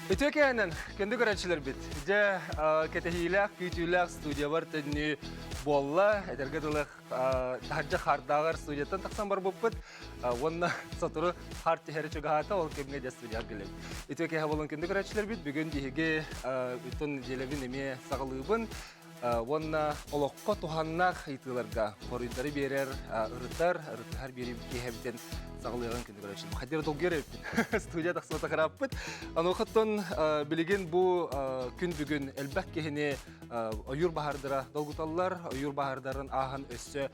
Ütükenen, kendi görüşçüler bit. Je ketehilak, kütülak studiya var tenne bolla, edergedilek harca hardağır studiyadan taksan bar buput. Onna saturu hard teheri çogahata ol kemge de studiya gelip. Ütüke havalın kendi görüşçüler bit. Bugün dihige bütün jelebin eme sağlığın Вonna олоққа туханнақ хейтыларға коридары берер, ырыттар her biri кехебден сағылыған күнді көрәшілді. Қадер долгер студия тақсыға тақыраппыд. Ануқыттан білеген бұл күн бүгін әлбәк кехіне ойыр бағардыра долгуталылар, ойыр бағардарын ағын өссі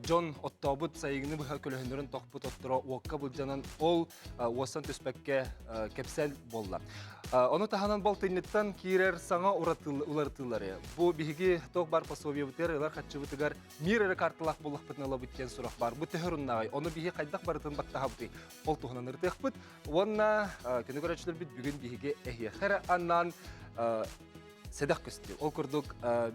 Джон Оттобыт сайығыны бұға көлігіндерін тоқпыт оттыра уаққа бұлжанын ол уасан төспәкке кепсәл болла. Оны таханан бол теннеттен кирер саңа улартылары. Бу биһиги ток бар пособие бутер, элар хатчы бутыгар мир карталах буллах битнала биткән сурах бар. Бу төһөрүннагай. Оны биһи кайдак барытын баттаха бути. Ол туханан ыртык бит. Онна көне көрәчләр бит бүген биһиги эхе. Хәр аннан Седах көстү. Ол курдук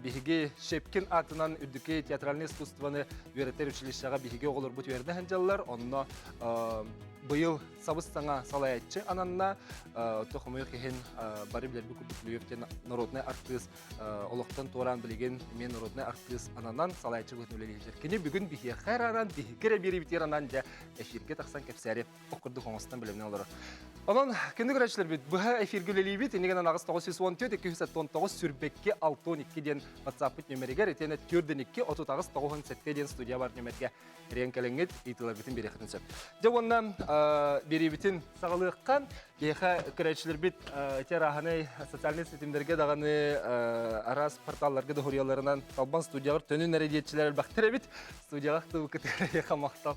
биһиги Шепкин атынан үдүке театральный искусствоны үйрәтер училищега биһиги оголор бут берде ханжаллар. Онна быйыл сабыстаңа салаятчы ананна тохомой кехен бары билер бу күплүектен народный артист олоктан торан билген мен народный артист ананан салаятчы күнүлелер. Кини бүгүн биһи хараран биһигере бери битеранан да эфирге таксан кепсәре окурду коңостан билемне алар. Анан кини көрәчләр бит бу эфирге лелибит инеген агыс 914 219 сүрбекке 62 ден WhatsApp нөмерегә ретене түрден 2 отутагыз 97 ден студия бар нөмерге ренкеленгет итилар битин берехтен сөп. Жавоннан бери битин сагалыккан яха көрәчләр бит тераханы социаль сетемдерге даганы арас порталларга да хорияларынан талбан студиялар төнүн нәредиетчиләр бактыра бит студияга тубы кетер яха мактал.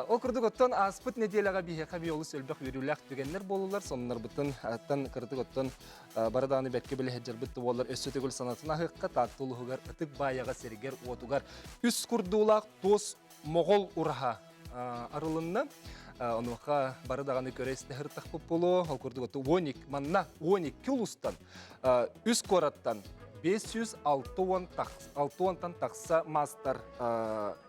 Ол курдук оттон аспыт неделяга бихеха биолу сөлбөк үрүләк түгеннер болулар соннар бутын аттан кырдык оттон бараданы бәкке биле хәҗәр бит болар өссө түгел санатына хыкка таттулугар ытык баяга сергер отугар үс курдулак тос могол урха арылынна онуха барадаганы көрәсте хыртак болу ол курдук отто 12 манна 12 килустан үс кораттан 506 такса мастер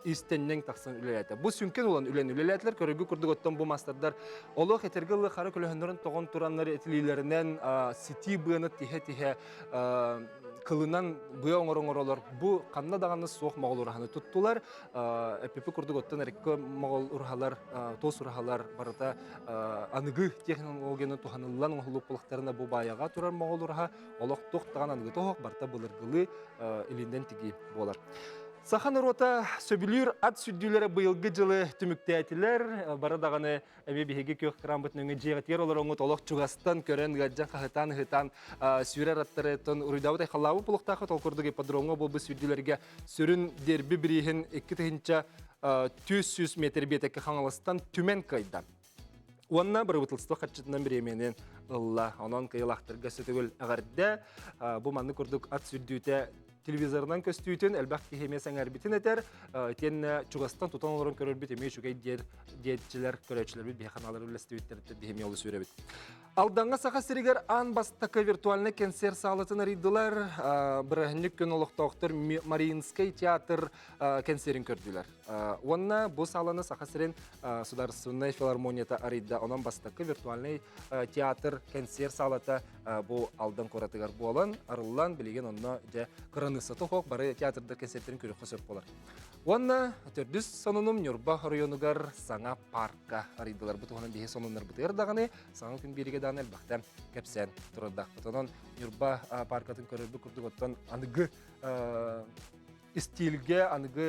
истеннен таксын үлеләте. Бу сүнкен улан үлеләтләр көрөбү курдук оттон бу мастердар оло хетергеле хары көлөһөннөрүн тогон тураннары этилилеринен сити быны тихе кылынан быя оңоролор бу канна даганы соох моголураханы туттулар эпипи курдук оттон эрекке могол урхалар тос урхалар барыта аныгы технологияны туханыллан оңолуплыктарына бу баяга турар могол урха олоктук таган аныгы тох барта былыргылы илинден тиги болар. Сахан рота сөбүлүр ат сүддүлөрө быйылгы жылы түмүктәтилер барадаганы эми биһиги көк крамбытныңы жегатер олар оңут олок чугастан көрөн гаджан хатан сүрер аттарытын уруйдабытай халлабы булуктагы толкурдук ипподромго бул сүддүлөргө сүрүн дерби бирихин 2 тыгынча 200 метр бетекке хаңалыстан түмен кайда. Онна бір бұтылсты қатшытынан біременен ұлла, онан кайылақтырға сөтігіл ағарда бұл манны көрдік ат сүрдүйті телевизорынан көстүйтін әлбәқ кехемесен әрбітін әтер, тен чугастан тұтан оларын көрір біт, емей шүгей дейетчілер, көрәтшілер біт, бейханалар үлістеуіттерді бейхеме олы сүйре біт. Алданға сақа сірігер ан бастақы виртуальны кенсер сағылатын аридылар, бірәхінлік күн олықтауқтыр Мариинскай театр кенсерін көрділер. Онна бұл сағыланы сақа сірін Сударственный филармонията аридда, онан бастақы виртуальный театр кенсер сағылата бұл алдан қоратығар болан, арылан білеген онна Саты хоқ бары театрда концерттерин көрі қосып болар. Онна төрдіс сонуным Нюрба районугар саңа парка аридылар. Бұтығынан бейе сонунлар бұты ердағаны саңа күн береге дағын әлбақтан кәпсән тұрдақ. Бұтығынан Нюрба паркатын көрірбі күрдік оттан анығы стилге, анығы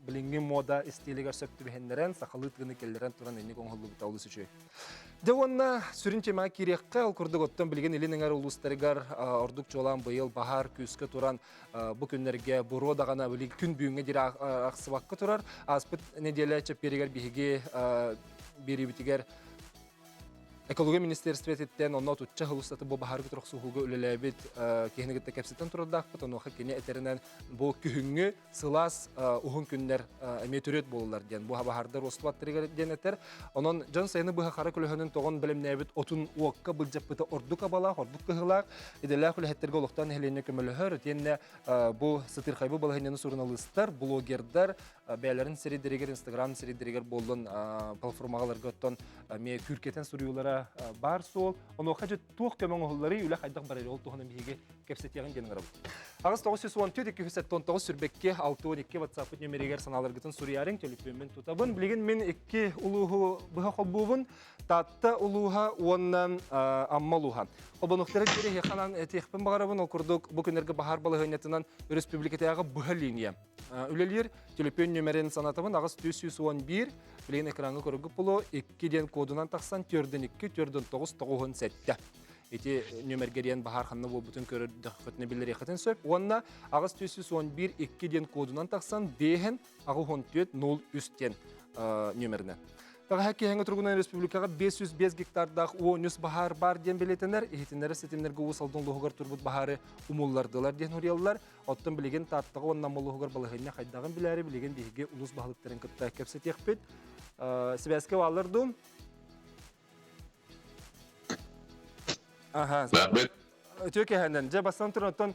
білінген мода стилігер сөпті бәхендерін, сақалы тұғыны келдерін тұран әнек оңғылы бұта олысы шөй. Де онна сүрін чема керекке ол күрдік оттан білген елінің әр ұлыстарығар ордық жолан бұйыл, бағар, күскі тұран бұл күнлерге бұро дағана білі күн бүйінге дері ақсыбаққа тұрар. Аспыт неделі чөп берегер бейге бері бітігер Экология министерстветтен онно тутча хылыстаты бу бахаргы тураксууга үлелебит кехнегетте кепсеттен турдакпыт онуха кене этеринен бу күһүңгү сылас ухун күннер эме төрөт болулар ден бу бахардар остубаттырыгар денетер онон жан сайыны бу хара күлөһөнүн тогон билемнебит отун уокка былжаппыта ордука бала ордук кыһылак иделя күлөһеттерге олуктан хелене көмөлөһөр тенне бу сытырхайбы балахынын сурналыстар блогердар бәләрин серидеригер инстаграм серидеригер болдун платформаларга оттон ме күркетен суруюлара да бар сол. Оны қажет туық көмің ұғылары үлі қайдақ бар әлі ол туғының бейге кепсетияғын денің арабы. Ағыз 914-214 сүрбекке 612 WhatsApp нөмерегер саналарғытын Сүриярин телефонмен тұтабын. Білеген мен 2 ұлығы бұға қолбуғын, татты ұлыға оннан аммалуға. Қолбанықтары кері еқанан текпін бағарабын, ол күрдік бұл күнергі бағар балығынетінен республикатаяғы бұға линия. Үлелер телефон нөмерін санатабын, ағыз 211, білеген экранғы көрігіп бұлы 2-ден кодынан тақсан 4-2, 4-9, 9-7. Эти нөмергерен бахар ханны бу бүтүн көрүдү хөтне билер якатын сөп. Онна агыс 211 2-ден кодунан таксан бехен агы 14-0-тен нөмерне. Тага хакки ханга тургунан республикага 505 гектардак онус бахар бар ден билетенер, эхитинер сетимнерге усалдын логор турбут бахары умуллардылар ден урияллар. Оттон билеген таттыгы оннан логор балыгына кайдаган билери билеген биге улус бахылыктарын кытта кепсет екпет. Себеске алырдым. Aha. Türkiye henden. Je bastan turunton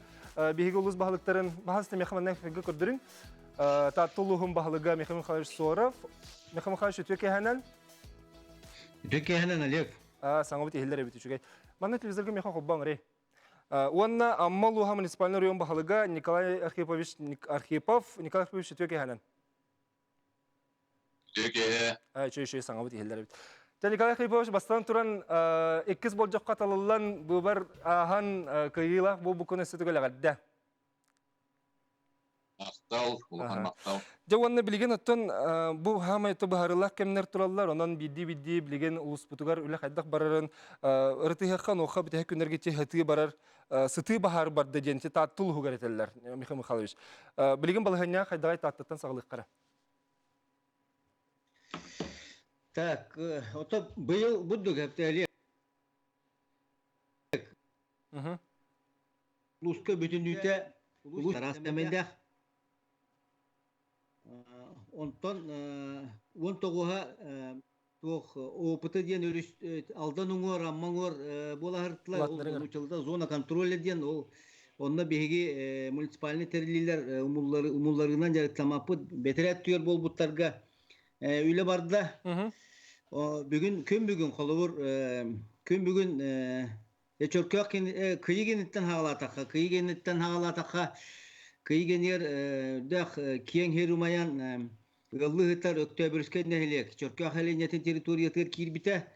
bihiga ulus bahlıkların bahasını mekhamından fikir kurdurun. Tatluluğun bahlıga mekhamın xalış soraf. Mekhamın xalış Türkiye henden. Türkiye henden Aliyev. Sana bit ihillere bit çünkü. Bana televizörge mekham xobban re. Onunla Ammaluha municipalny rayon bahlıga Nikolay Arkhipov Türkiye henden. Türkiye. Şey sana bit ihillere bit. Николай Архипович бастан туран эккиз болжоқ қаталылан бұбар ахан кыйыла бұл күні сөтігілі ғадда. Мақтау, ұлған мақтау. Жауанны білген оттан бұл хамайты бұхарылақ кемнер туралылар, онан бидді білген ұлыс бұтығар үлі қайдақ барарын ұртығаққан оқа бітәк күнерге те хәті барар сыты бағар барды денте таттыл ғығар етелілер, Михаил Михайлович. Білген балығanya қайдағай таттыттан сағылық қара. Так, ото быйыл будду кептели. Луска бүтүнүтө улус растамендах. Онтон 19-га тох опыты ден өрүс алдан уңор аммаңор болахыртлар учулда зона контроля ден ол онна беги муниципальный терилилер умулларынан жарыктамапы бетерет түйөр болбуттарга үйле барды. Bugün kolubur gün bugün çorkak kıyı genitten hağlatakka kıyı genitten hağlatakka kıyı genyer dak kiyen herumayan ıllı hıtar öktübürüsken nehlek çorkak haliyetin teritoriyatır kirbite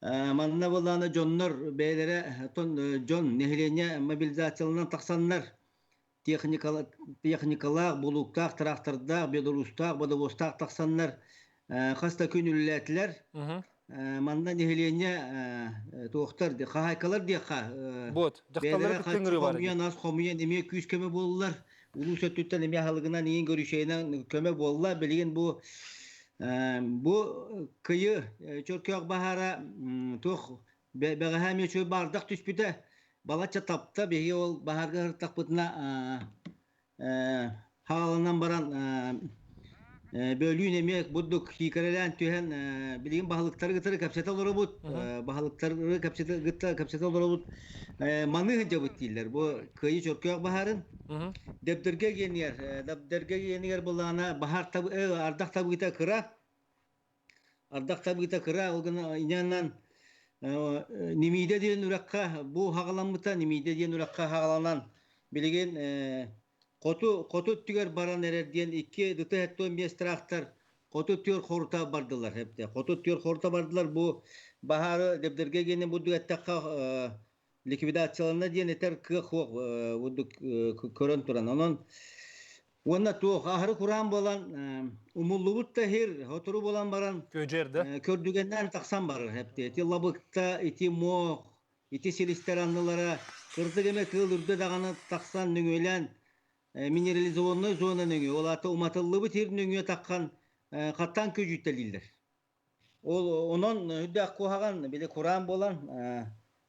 manna bolana jonlar beylere ton jon nehlenye mobilizasyonundan taksanlar texnikalar buluktak traktörda Belarus'ta Bodovos'ta taksanlar Hasta künülletiler, manda nehilenye tohtar, kahaykalar diye ka. Bot, jaktaları bütüngürü var. Komuya nas komuya nemeye küs köme bollar. Ulus ötütten nemeye halıgına neyin görüşeyden köme bollar. Bilgin bu kıyı Çorkök bahara toh beğahamiye çöy bardak tüspüte balatça tapta behi ol baharga hırtak bıtına havalandan baran bölüğün emek bulduk hikayelen tühen bildiğin bahalıkları gıtırı kapsete olur bu bahalıkları kapsete olur bu manı hınca bittiler bu kıyı Çorkök baharın depterge geniyer bulana bahar tabi ardak tabi gita kıra o gün inanan nimide diyen urakka bu hağalanmıta nimide diyen urakka hağalanan bildiğin Kotu tüger baran erer diyen iki dıtı hettoğun bir traktör kotu tüger horta bardılar hep de. Kotu tüger horta bardılar bu baharı depderge gene bu düettakka likvidasyonuna diyen eter kıyak hoğ bu körön turan. Ona tuğ ahırı kuran bolan umulluğut da her oturu bolan baran kördügenden taksan barır hep de. Eti labıkta, eti moğ, eti silisteranlılara kırdı geme tığıl ürdü dağını taksan nüngölen mineralizovanlı zona nöngö. Olata umatıllı bu tir nöngö takkan kattan köjütteliller. Onun hüddak kohagan bile Kur'an bolan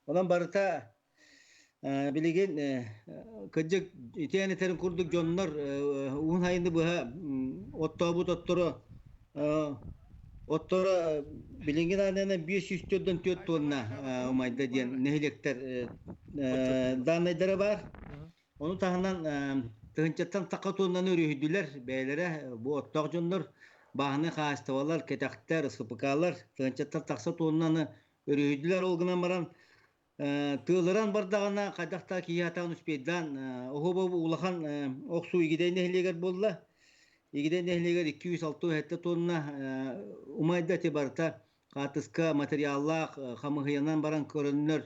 olan barıta bilegen kıcık itiyani terin kurduk jonlar un hayında bu ottabut ottora bilingen anene 500'den 4 tonna umayda diyen nehlekler danayları var. Onu tahından tığınçattan takatondan örüydüler beylere bu ottak jonlar bahane hastavalar ketakter sıpıkalar tığınçattan taksa tonlanı өрüydüler olguna baran tığılaran bardağına kadakta ki yatan üspeydan oho bu ulahan oksu igiden nehleger bolla igiden nehleger 206 hektar tonna umayda tebarta katıska materyallar hamıhyanan baran körünler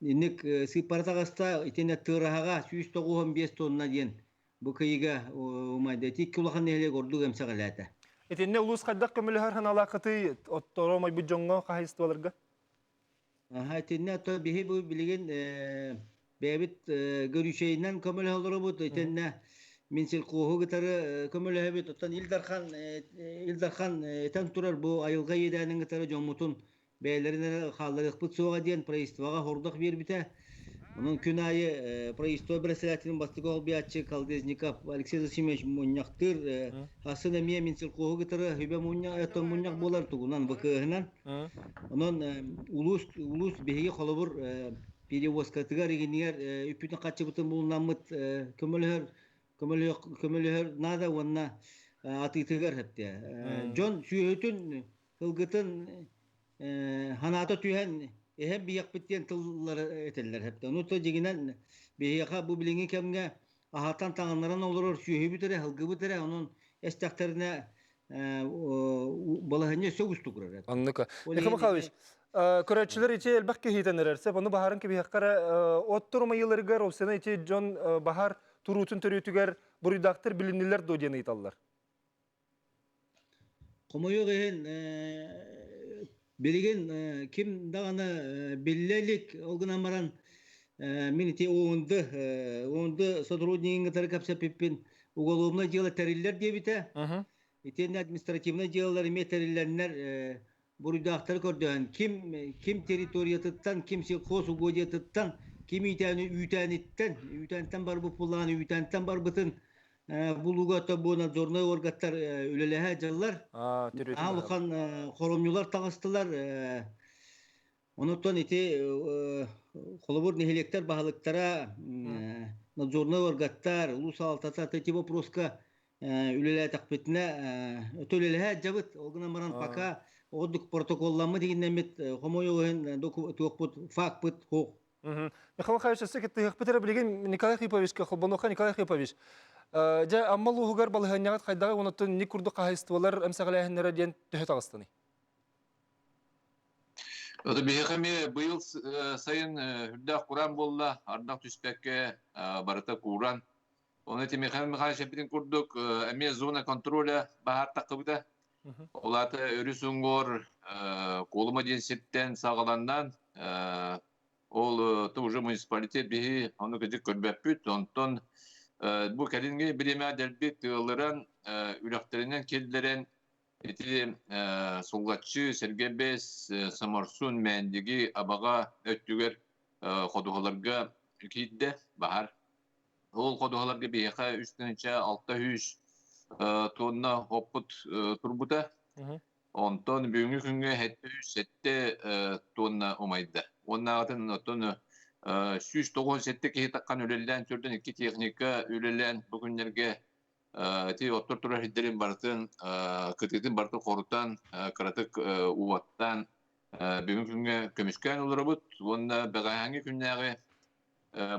innik siparata gasta itine tığrahaga 195 tonna diyen bu kıyıga umayda tik ulahan nehleger ordu emsagalata. Etenne ulus kaddak kömülüher han alakatı ottoromay bu jongo kahistwalarga. Aha tenne to bihi bu bilgin bebit görüşeyinden kömül olur bu tenne minsil kuhu gitarı kömül hebit otan İldarhan tan turar bu ayılga yedanin gitarı jomutun beylerine hallarık bu soğa diyen praistoga horduk bir bite. Onun künayı praisto braselatin bastık ol bir açı Kaldeznikov Alexey Zasimesh munyaktır hasın emiye minsil kuhu gitarı hübe munyak eton munyak bolar tugunan bakıhınan. Onun ulus bihi kolobur перевозкатыгар игинер үпүтүн качыбытын булунамыт көмөлөр нада онна атыйтыгар хепте жон сүйөтүн кылгытын ханато түйен эхе бияк биттен тыллар этеллер хепте нуто жигинен бияка бу билинги кемге ахатан таңанларан олорор сүйө битере хылгы битере онун эстактарына балахыне сөгүс тугурар. Anlıka. Mihal Mihailovich, көрәтчілер ете әлбәк кейтен әрерсе, бұны бағарын кебе хаққара оттырма еліргер, осыны ете жон бағар турутын түретігер бұрыдақтыр білінілер доден айталар. Комойо ген билген ким даганы биллелик олгынан баран минити оонды сотруднигин таркапса пиппин уголовно дело териллер дебите. Итен административный делолар метерлернер бурдактар көрдөн ким территориятыттан ким сельхоз угодиятыттан ким үтәниттен бар бу пулланы үтәниттен бар бытын булуга табу надзорный органдар үлелеһе жаллар алхан хоромнюлар тагыстылар онотон ити холобур нехелектер баһалыктара надзорный органдар улус алтата эти вопроска үлелеһе такпетне төлелеһе жабыт огына маран пока Одук протоколламы дегеннен мет хомойоген документ факт хок. Михаил Михайлович, сек тыгыпытыр билген Николай Хриповичке холбоноха Николай Хрипович. Жа аммал угар балыганягат кайдагы онотун ни курду кайыстылар эмсагалаһыннары ден төһөт агыстыны. Ода бихами быйыл сайын хүрдә Куран болла, ардак түспәккә барыта Куран. Оны Михаил Михайлович битен курдук, эме зона контроля бахар такыбыта. Олаты өрүсүнгөр колума денсеттен сагаландан ол тоже муниципалитет бихи оны кыжык көрбөппүт онтон бу кәдимги биреме делбит тыылыран үлөктеринен келдерен эти сулгатчы Сергебес Самарсун мәндиги абага өттүгөр кодугаларга кийде бахар ол кодугаларга бихи үстүнчө 600 тонна хоппут турбута. Онтон бүгүнкү күнгө 707 тонна омайда. Оннагатын тонна 197 ки таккан үлелен түрдөн 2 техника үлелен бүгүнлерге ти оттор турар хиддерин бартын кытытын барты корутан каратык уаттан бүгүнкү күнгө көмүскөн олорбут. Онда багааңы күннәге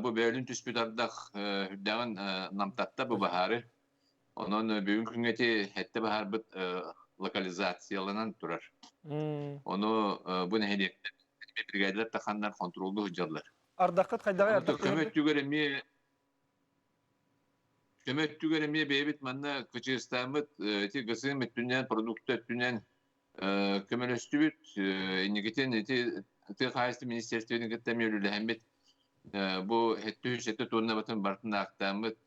бу бөлүн түспүтардак хүддагын намтатта бу бахары. Onun бүгүнкү күнгө хетте бахар бит локализацияланан турар. Onu bu nehiyetler brigadiler takanlar kontrollü hıcallar. Ардакыт кайдагы ардак. Kömet tügeremiye bebit manna kıçıstamıt ti gısın bütünden produktu bütünden kömelöstübüt inigiten ti hayastı ministerstvenin gittemiyölü hembet bu hette tonuna batın bartında aktamıt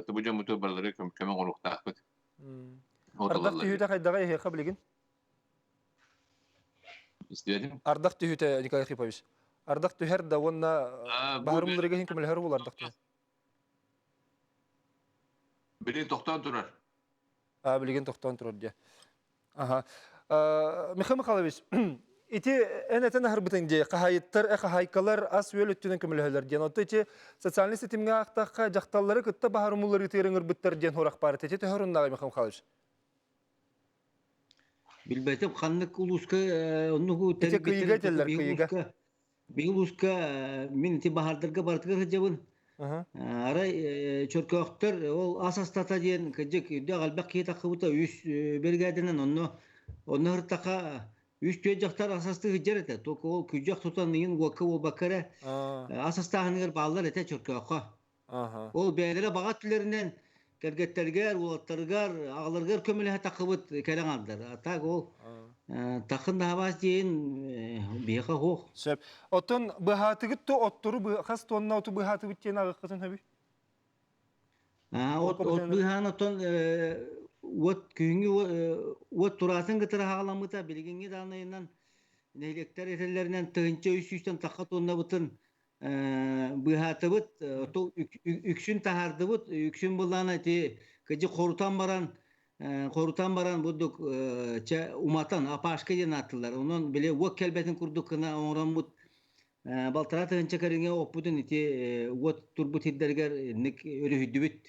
tabuca mutubarları kömen konukta akıt. Ардак түйүтө кайдагы эхе билген. İstedim. Ардак түйүтө Николай Хрипович. Ардак түйөр да онна баарымларга хин көмөлөр бул ардак түйү. Bilin toktan durar. Билген токтон турар ди. Аха. Михаил Михайлович, ити энетен харбытын ди кахайыттар кахайкалар ас өлөттүнөн көмөлөрлөр ди. Отто ити социаль сетимге актакка жакталлары кытта баарымлары тереңер биттер ди хорак бар. Тете төрүндагы Михаил Михайлович. Билбетим ханнык улуска оннугу Ите кыйга теллер, кыйга. Бигулуска мен ти бахардырга бартыгар жабын. Ага. Арай чөркөктөр ол асастата диен кыжык үдө галбак киет акыбыта үс бергаденен онно хыртака үс түйе жактар асасты хыжар эте. Только ол күжак тутан ин уакы ол бакара асастахыныр баллар эте чөркөккө. Ага. Ол бәйләре багат түләреннән кәргәттәргә, улаттарга, агаларга көмеле такыбыт кәрәң алдар. Так ол такын да хабас диен бияка хох. Сөп. Отон быхатыгыт то оттуру хас тонна оту быхатыгыт тен агыкытын хаби. От быхан отон вот күңгү вот туратын гытыр хагаламыта билгенге данайынан нелектер этелеринен тыгынча үстен такка тонна бутын быхатыбыт то үксүн тахардыбыт үксүн булана ти кыжы корутан баран будук уматан апашка ден аттылар. Онон биле вот келбетин курдук кына оңрамбут балтара тыгынча керинге оппутун ити вот турбут хиддергер ник өрүһүдүбүт.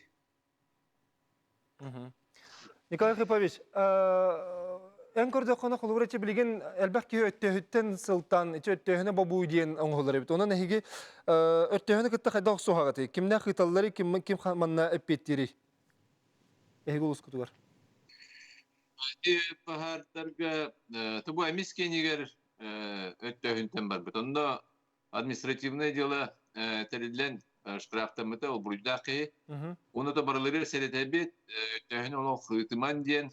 Николай Хрипович, en körde konu kulubreçi bilgin elbette öttehütten sıltan, öttehüne babu diyen oğulları bit. Ona nehigi öttehüne kıtta kayda oksu hagati. Kimne kıtalları kim manna epettiri. Ehgi ulus kutu var. Bahardarga bu emiskeniger öttehünten var bit. Onda administrativne dela terilen штрафтамыта ол бурдакы. Оны да барылары селетебит өттөһүн ол хытыман диен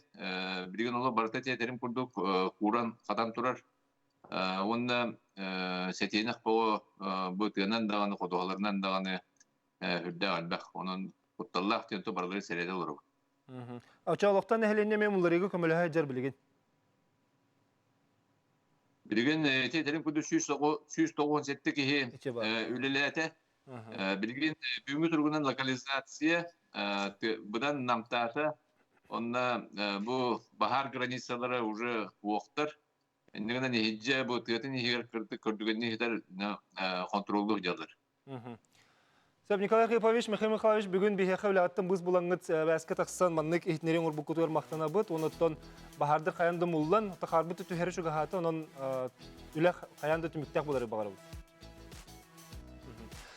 билген ол барта тетерим курдук куран кадан турар. Онда сетенек бо бутганан даганы кодоларынан даганы хүрдө албак. Онун кутталлах тен то барылары селете олор. Açalıqtan ehlenне memurları kömөлөһө жар билген. Билген тетерим курду 197 кихи үлелете. Билген бүгүнкү тургунан локализация будан намтата онна бу бахар границалары уже уоктар эндегенен хиджа бу тыатын хигер көрдүгөнү хитер контролдуу жадыр. Сәп Николай Хрипович, Михаил Михайлович бүгүн бихе хавлаттан быз булаңыт бәскә таксан маннык ихнерен урбу кутур мактана бит, онуттан бахарды каянды муллан тахарбыты түһәре шуга хаты, онон үле каянды түмүктәк булары багар.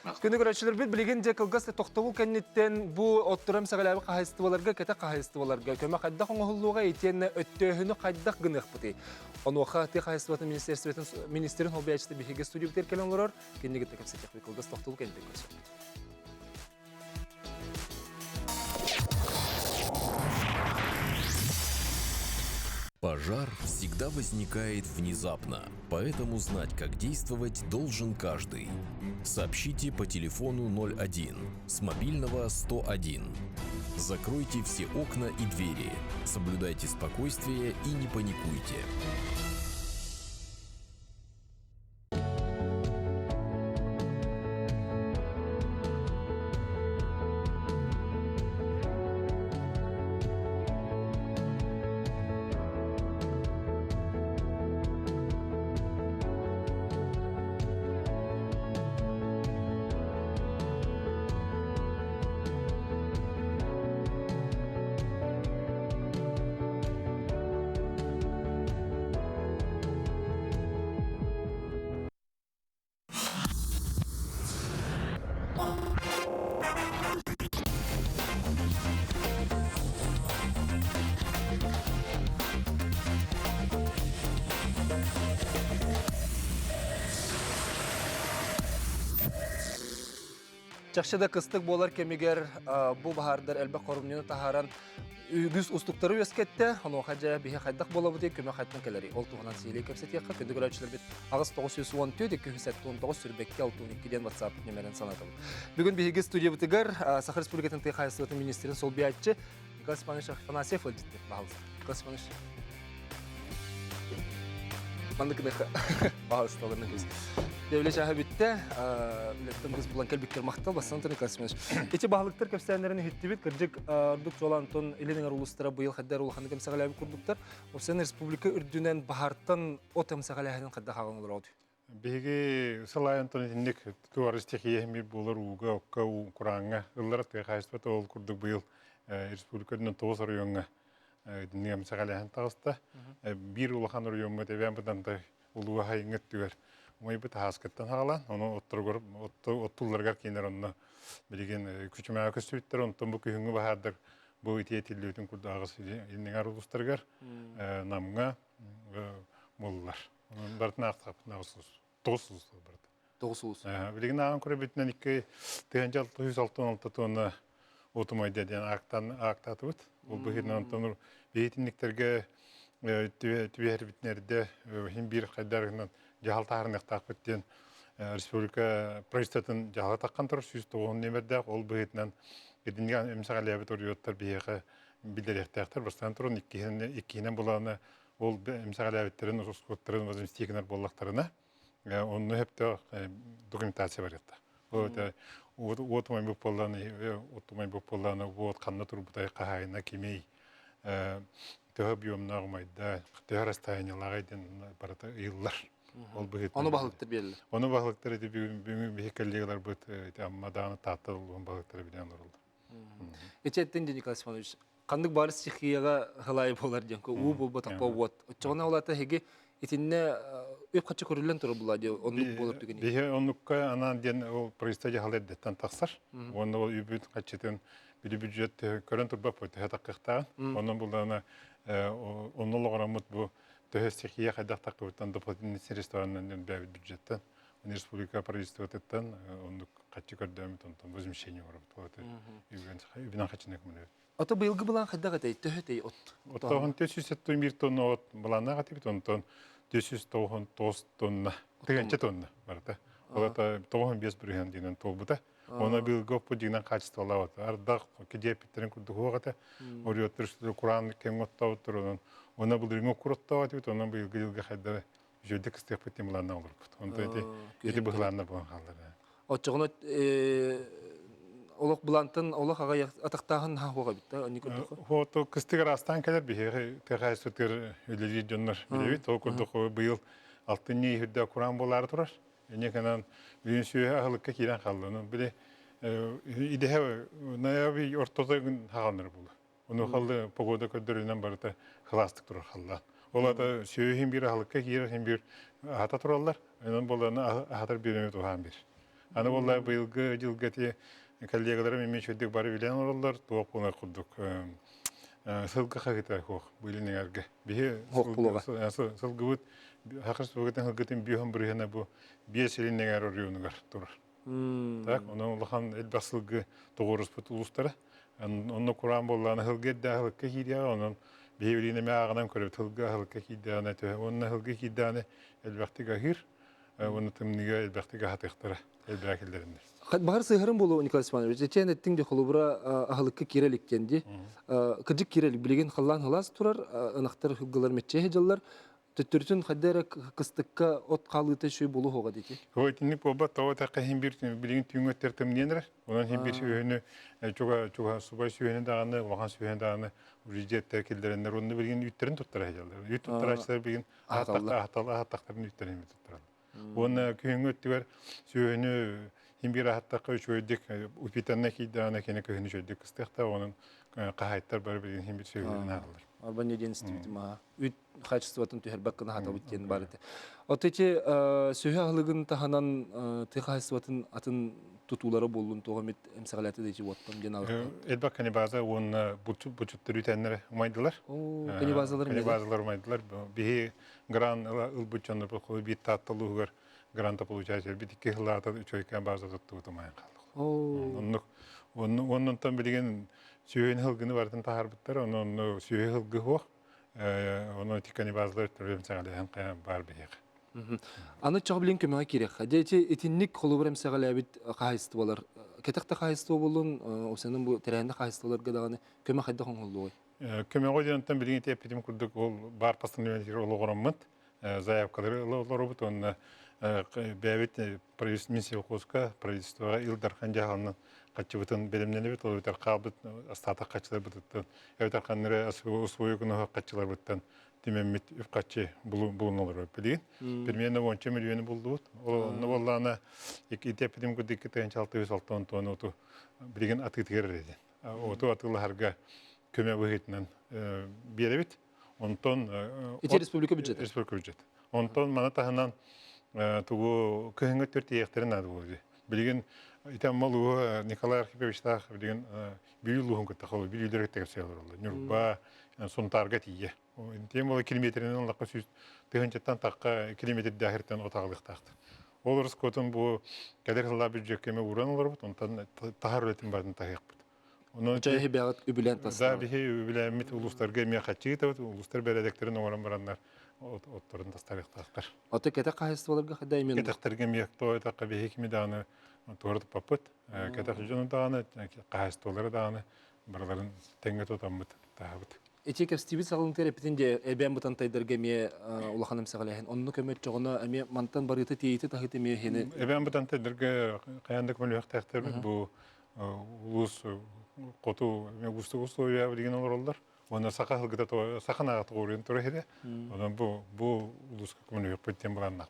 Күнү көрәчләр бит билген же кылгас токтовул кеннеттен бу оттурам сагалабы кахыстыбаларга кете кахыстыбаларга көмө кадда коңгуллуга итен өттөһүнү кадда гынык бити. Onu xatı Xayıstvatın Ministerin Hobiyacısı bir stüdyo biterken olur. Kendine gittik hepsi teknik kılgız toxtulu kendine görsün. Пожар всегда возникает внезапно, поэтому знать, как действовать, должен каждый. Сообщите по телефону 01 с мобильного 101. Закройте все окна и двери, соблюдайте спокойствие и не паникуйте. Çakşada kıstık bolar kemiger bu bahardır elbette korumunu taharan ügüz ustukları öskette onu haca bir haydak bolabıdı köme haydan keleri oltuğunan siyeli kapsat yakka kendi görüşler bit ağız 914 279 sürbekke 612'den WhatsApp numaranı sanatalım. Bugün bir higis stüdyo bitigar Sakha Respublikasının Texas Ministerin sol biatçı Nikol Stepanovich Afanasyev öldü. Bağlısı. Nikol Stepanovich. Mandık bağlısı talarını göz. Devlet şahı bitti. Milletten biz bulan kelbikler maktal basın Nikol Stepanovich. İçi bağlıktır köpsenlerini hüttü bit. Kırcık arduk çoğulanton ilenin uluslara bu yıl haddar ulu hanıkem sağlayabı kurduklar. O sene Respublika ürdünen bahartan o tem sağlayabının kadda hağın olur oldu. Bihi salayanton indik tuaristikiye mi bulur uga okka kuranga ıllara Texas'ta ol kurduk bu yıl Respublika'nın toğuz arayonga Dinleyem sağlayan tağısta. Bir ulahan rüyumu devam budan da uluğa hayınget diyor. Umay bu tahaskettan halan. Onu oturgur ottullargar kiner onu bilgen küçüme akıs bittir ondan bu kühüngü bahadır. Bu itiyetillütün kurda ağısı ilinin arılustargar namga mollar. Onun bartına aqtaq nağısız. Tosuz bartı. Doğusuz. Bilgin ağın kure bitinen iki tehencal 116 tonna otomay dediğin aktatı bit. Ol bu hirden antanır beytinliklerge tüver bitnerde hem bir kadarından jahal tarihine takbettiğin Respublika Prestatın jahal takkan turur 109 nemerde ol bu hirden gidingen emsağalaya bit oriyotlar biyeğe bildirektaktar. Bastan turun ikkihinen bulanı ol emsağalaya bitlerin uskutların vazimstiyekiner bollaklarına onu hep de dokumentasya var yatta. Otomay bu pollarını bu kanna turbutay kahayına kimey töhö biyomna olmaydı. Töhö rastayanyalarıydı barata yıllar. Onu bağlıktır belli. Onu bağlıktır edi bir hekelliğler bu amma dağını tatlı olan bağlıkları bilen oldu. Geçetten de Nikolay Stefanoviç. Kandık bari sikiyaga halayıp olar diyen ko bu batak bot. Çoğuna olata hege itinne öp kaçı körülen turu buladı onluk bolur tügeni. Bihe onlukka anan diyen o prestacı haleddetten taksar. Onda o übüt kaçeten bir büdjet körün turba poytu hata kıhtan. Onun bulana onun loğramut bu töhestikiye kadar takıbıtan dopatinisi restoranından bir büdjetten. Onun Respublika Prestotetten onluk kaçı kördüğümü tonton. Bizim şeyini var. Übünen kaçını ekmeni. Ata bıyılgı bulan kadar atay töhötey ot. Otoğun 471 tonna ot bulana katip tonton 499 tonna. Tıgança tonna var da. Ola da 95 birhen dinen tolbuda. Ona bir gopu dinen kaçtı ola ot. Arda kediye pitlerin kurdu huğata. Oraya oturuştu Kur'an kem otta oturun. Ona bu ringo kurutta ot. Ona bir yılgı kadar jödük istekpetim bulanna olur. Onda eti bıhlanna bulan kalır. Oçoğuna olak bulantın olak ağa ataktağın ha hoğa bitti. Onu kördük. Hoto kıstıgar astan kadar bir tekrar sütür üleli dönler. Bilevit o kurduk bu yıl altın niye hüdde Kur'an bolar durar. Ne kanan bir süre ahlıkka kiren kaldığını bile idehe naya bir ortada gün halanır bulu. Onu kaldı pogoda kördüründen barıta kılastık durur hallan. Ola da süre hem bir ahlıkka kiren hem bir hata turallar. Onun bolarına ahatar bir ümit ohan bir. Ana bollar bu yılgı kollegalarım emin şöyle bari bilen olurlar. Tuğuk buna kurduk. Sılgı hakita hoq. Bilinen erge. Bihe sılgı bud. Hakır soğuktan hılgıtın bihom birihine bu biye selin neger oriyunugar durur. Tak, onun olahan elbas sılgı doğuruz put ulustara. Onu Kur'an bollağına hılgı da hılgı hidiya onun bihe bilinen me ağanan körüp hılgı hılgı hidiyana tühe. Onun hılgı hidiyana elbaqti gahir. Onu tımniga elbaqti gahat ihtara. Elbaqillerinde. Bahar sığırın bolu Nikolay Stefanoviç. Geçen ettin de kolubura ahılıkka kirelik kendi. Kıcık kirelik bilgin hallan halas turar. Anahtar hıggalar metçe hejallar. Tüttürtün kaddara kıstıkka ot kalıta şey bolu hoğa dedi. Hoytinlik boba tawa taqa hem bir bilgin tüngötler temniyenler. Onun hem bir sühünü çoga subay sühünü dağını, vahan sühünü dağını rijet terkillerinde onu bilgin ütlerin tuttar hejallar. Üt tuttar açlar bilgin ahtaklarını ütlerin tuttar. Onun kühüngötler sühünü hem bir ahtakka şöydik upitanna ki dağına kene kühünü şöydik kıstıkta onun kahaytlar bari bilgin hem bir sühünü alır. Arban yediğin istibidim ha. Üt kaçtıvatın tüher bakkına hata bitken barıdı. Oteçe söhü ahlıgın tahanan tıkaçtıvatın atın tutuları bolun toğamit emsalatı deyci vattam genalıkta. Elbak hani bazı onun buçutları ütenleri umaydılar. Kani bazıları mıydı? Bazılar umaydılar. Bir gran ılbuçanlar bu bir tatlı lugar granta получается. Bir iki yıllarda üç ayken bazı tuttu umayan kaldık. Onun tam bilgen sühün hılgını vardı taharbıtlar. Onun sühü hılgı hoq. Onun tikani bazıları türlü sağlayan kayan var bir yak. Anı çağı bilen kömeğe kirek. Dece etinlik kolubrem sağlayabit kahayıstıvalar. Ketekte kahayıstıva bolun, o senin bu tereyinde kahayıstıvalar gıdağını kömeğe hadde kon oldu oy. Kömeğe oynayın tam bilgen tepetim kurduk ol bar pasını yönetiyor olu qoramıt. Заявкалары олорбут онна бәбит правительство Коска правительство Илдархан жаһаннан качыбытын белемнелебит ол битер кабыт стата качылар бытын эвтер каннары усвою күнө качылар быттан тимемит үп качы булуналар билген примерно 10 миллион булду ол боллана эки тепидим күдик 660 тонна оту билген атыгыр деди оту атыларга көмө быгытынан беребит. Онтон Ити республика бюджеты. республика бюджет. Онтон мана тахынан тугу кыһыңга төрт яхтарын ады булды. Билген итем малу Николай Архипович тах билген билүлүхүн кытахол билүлөр тегселер болду. Нурба сунтарга тие. Тем боло километринен лакка сүз тыгынчаттан такка километр дахиртен отаглык такты. Ол рыскотун бу кадерлар бюджеткеме уран олор бут, онтан тахарылетин бардын тахык бут. Onu Çayı hibiyat übülen da taslar. bihi bilemit uluslarga miyakatçı da uluslar beledeklerin oran baranlar otların tastarıqtaqlar. Ota kete kahısı olarga haday men. Ketaqtarga miyakto taqa bihi kimi dağını tordu papıt. Ketaq jonu dağını qahıstoları dağını baraların tenge totamıt tahabıt. Ити кепстиби сагылын терапитинде эбен бутан тайдырга ме улаханым сагалаһын. Онну көмөт жогона эме мантан барыты тейти тахыты ме хени. Eben budan tedirge qayandık mülüq taqtar bu ulus qotu me gustu ya bilgen olurlar. Ona saqa hılgıda saqana atı qoruyan turahide. Ondan bu ulus mülüq pitten bulannak.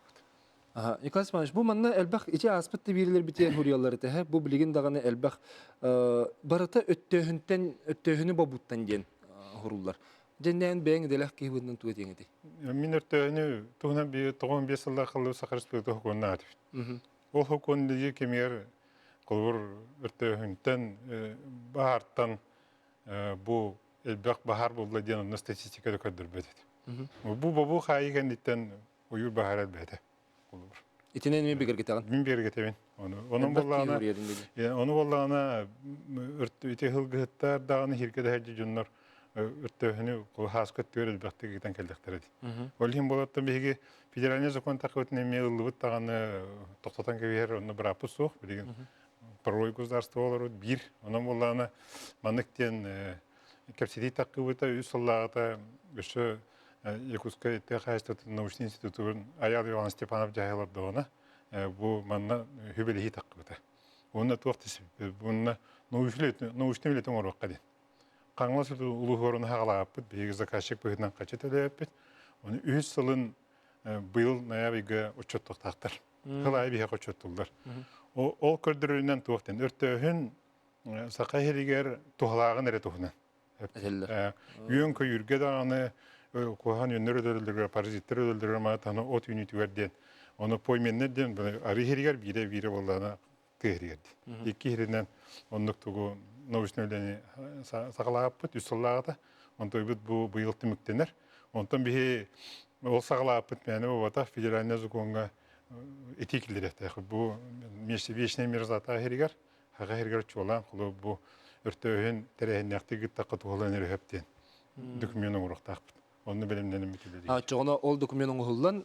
Aha, Niklas Ivanoviç, bu manna elbaq iti aspetli biriler bitiyen huriyalları tehe. Bu bilgin dağını elbaq barata öttöhünü babuttan diyen hurullar. Cenneyen beğen edelek ki bundan tuğet yengedi. Min örtöhünü tuğuna bir toğun 5 yılda qalıb saqarız bölgü hukukuna atıp. O hukukun diye kemer qılır örtöhünden bahartan bu elbaq bahar buldu diyen onun statistikada kadar bedet. Bu xayigen ditten uyur bahar elbette. İtinen mi bilir gitağın? Min bir getevin. Onun bollağına iti hılgıhıttar dağını hirkede hacı cunlar örtөһүнү хаскат төрөл бакты гитен келдектер эди. Олхим болоттан биги федеральный закон такытын эме ылыбыт таганы токтотан кебер оны бир апы сук деген правовой государство болор бир. Онун боллана маныктен кепсиди такыбыта үсөллагыта өшө Якутская техастат научный институтун Аял Иван Степанов жайларды она бу манна хүбелихи такыбыта. Онна токтысы бунна научный билетин орукка ди. Қаңлас улуғырын хағалаппыт, бейгі заказчик бұғынан қачет әлеппіт. Оны 3 сылын бұйыл наябиға ұчеттіқ тақтыр. Қылай бейге ұчеттілдір. Ол көрдірінен туқтен. Өрттөхін сақа херігер туғалағын әрі туғынан. Үйін көйірге дағаны қоған өнер өділдіргі, паразиттер өділдіргі мағатаны от үнітігерден. Оны пойменнерден ары херігер бире болдағына күйергерді. Екі херінен онлық туғы научный өлені сағалағаппыт, үсіллағыда. Онда бұл бұйыл түміктенер. Ондан бейі ол сағалағаппыт мәні болата федеральный законға этикілдер еттіғ. Бұл вечный мерзата херігер, хаға херігер чолан, құлы бұл өртөйін тәрәйін әқті гіттақы туғылан әрі өптен. Докуменің ұрықтақпыт. Onu bilimlerim bitirdi. Çoğuna ol dokumentin uğullan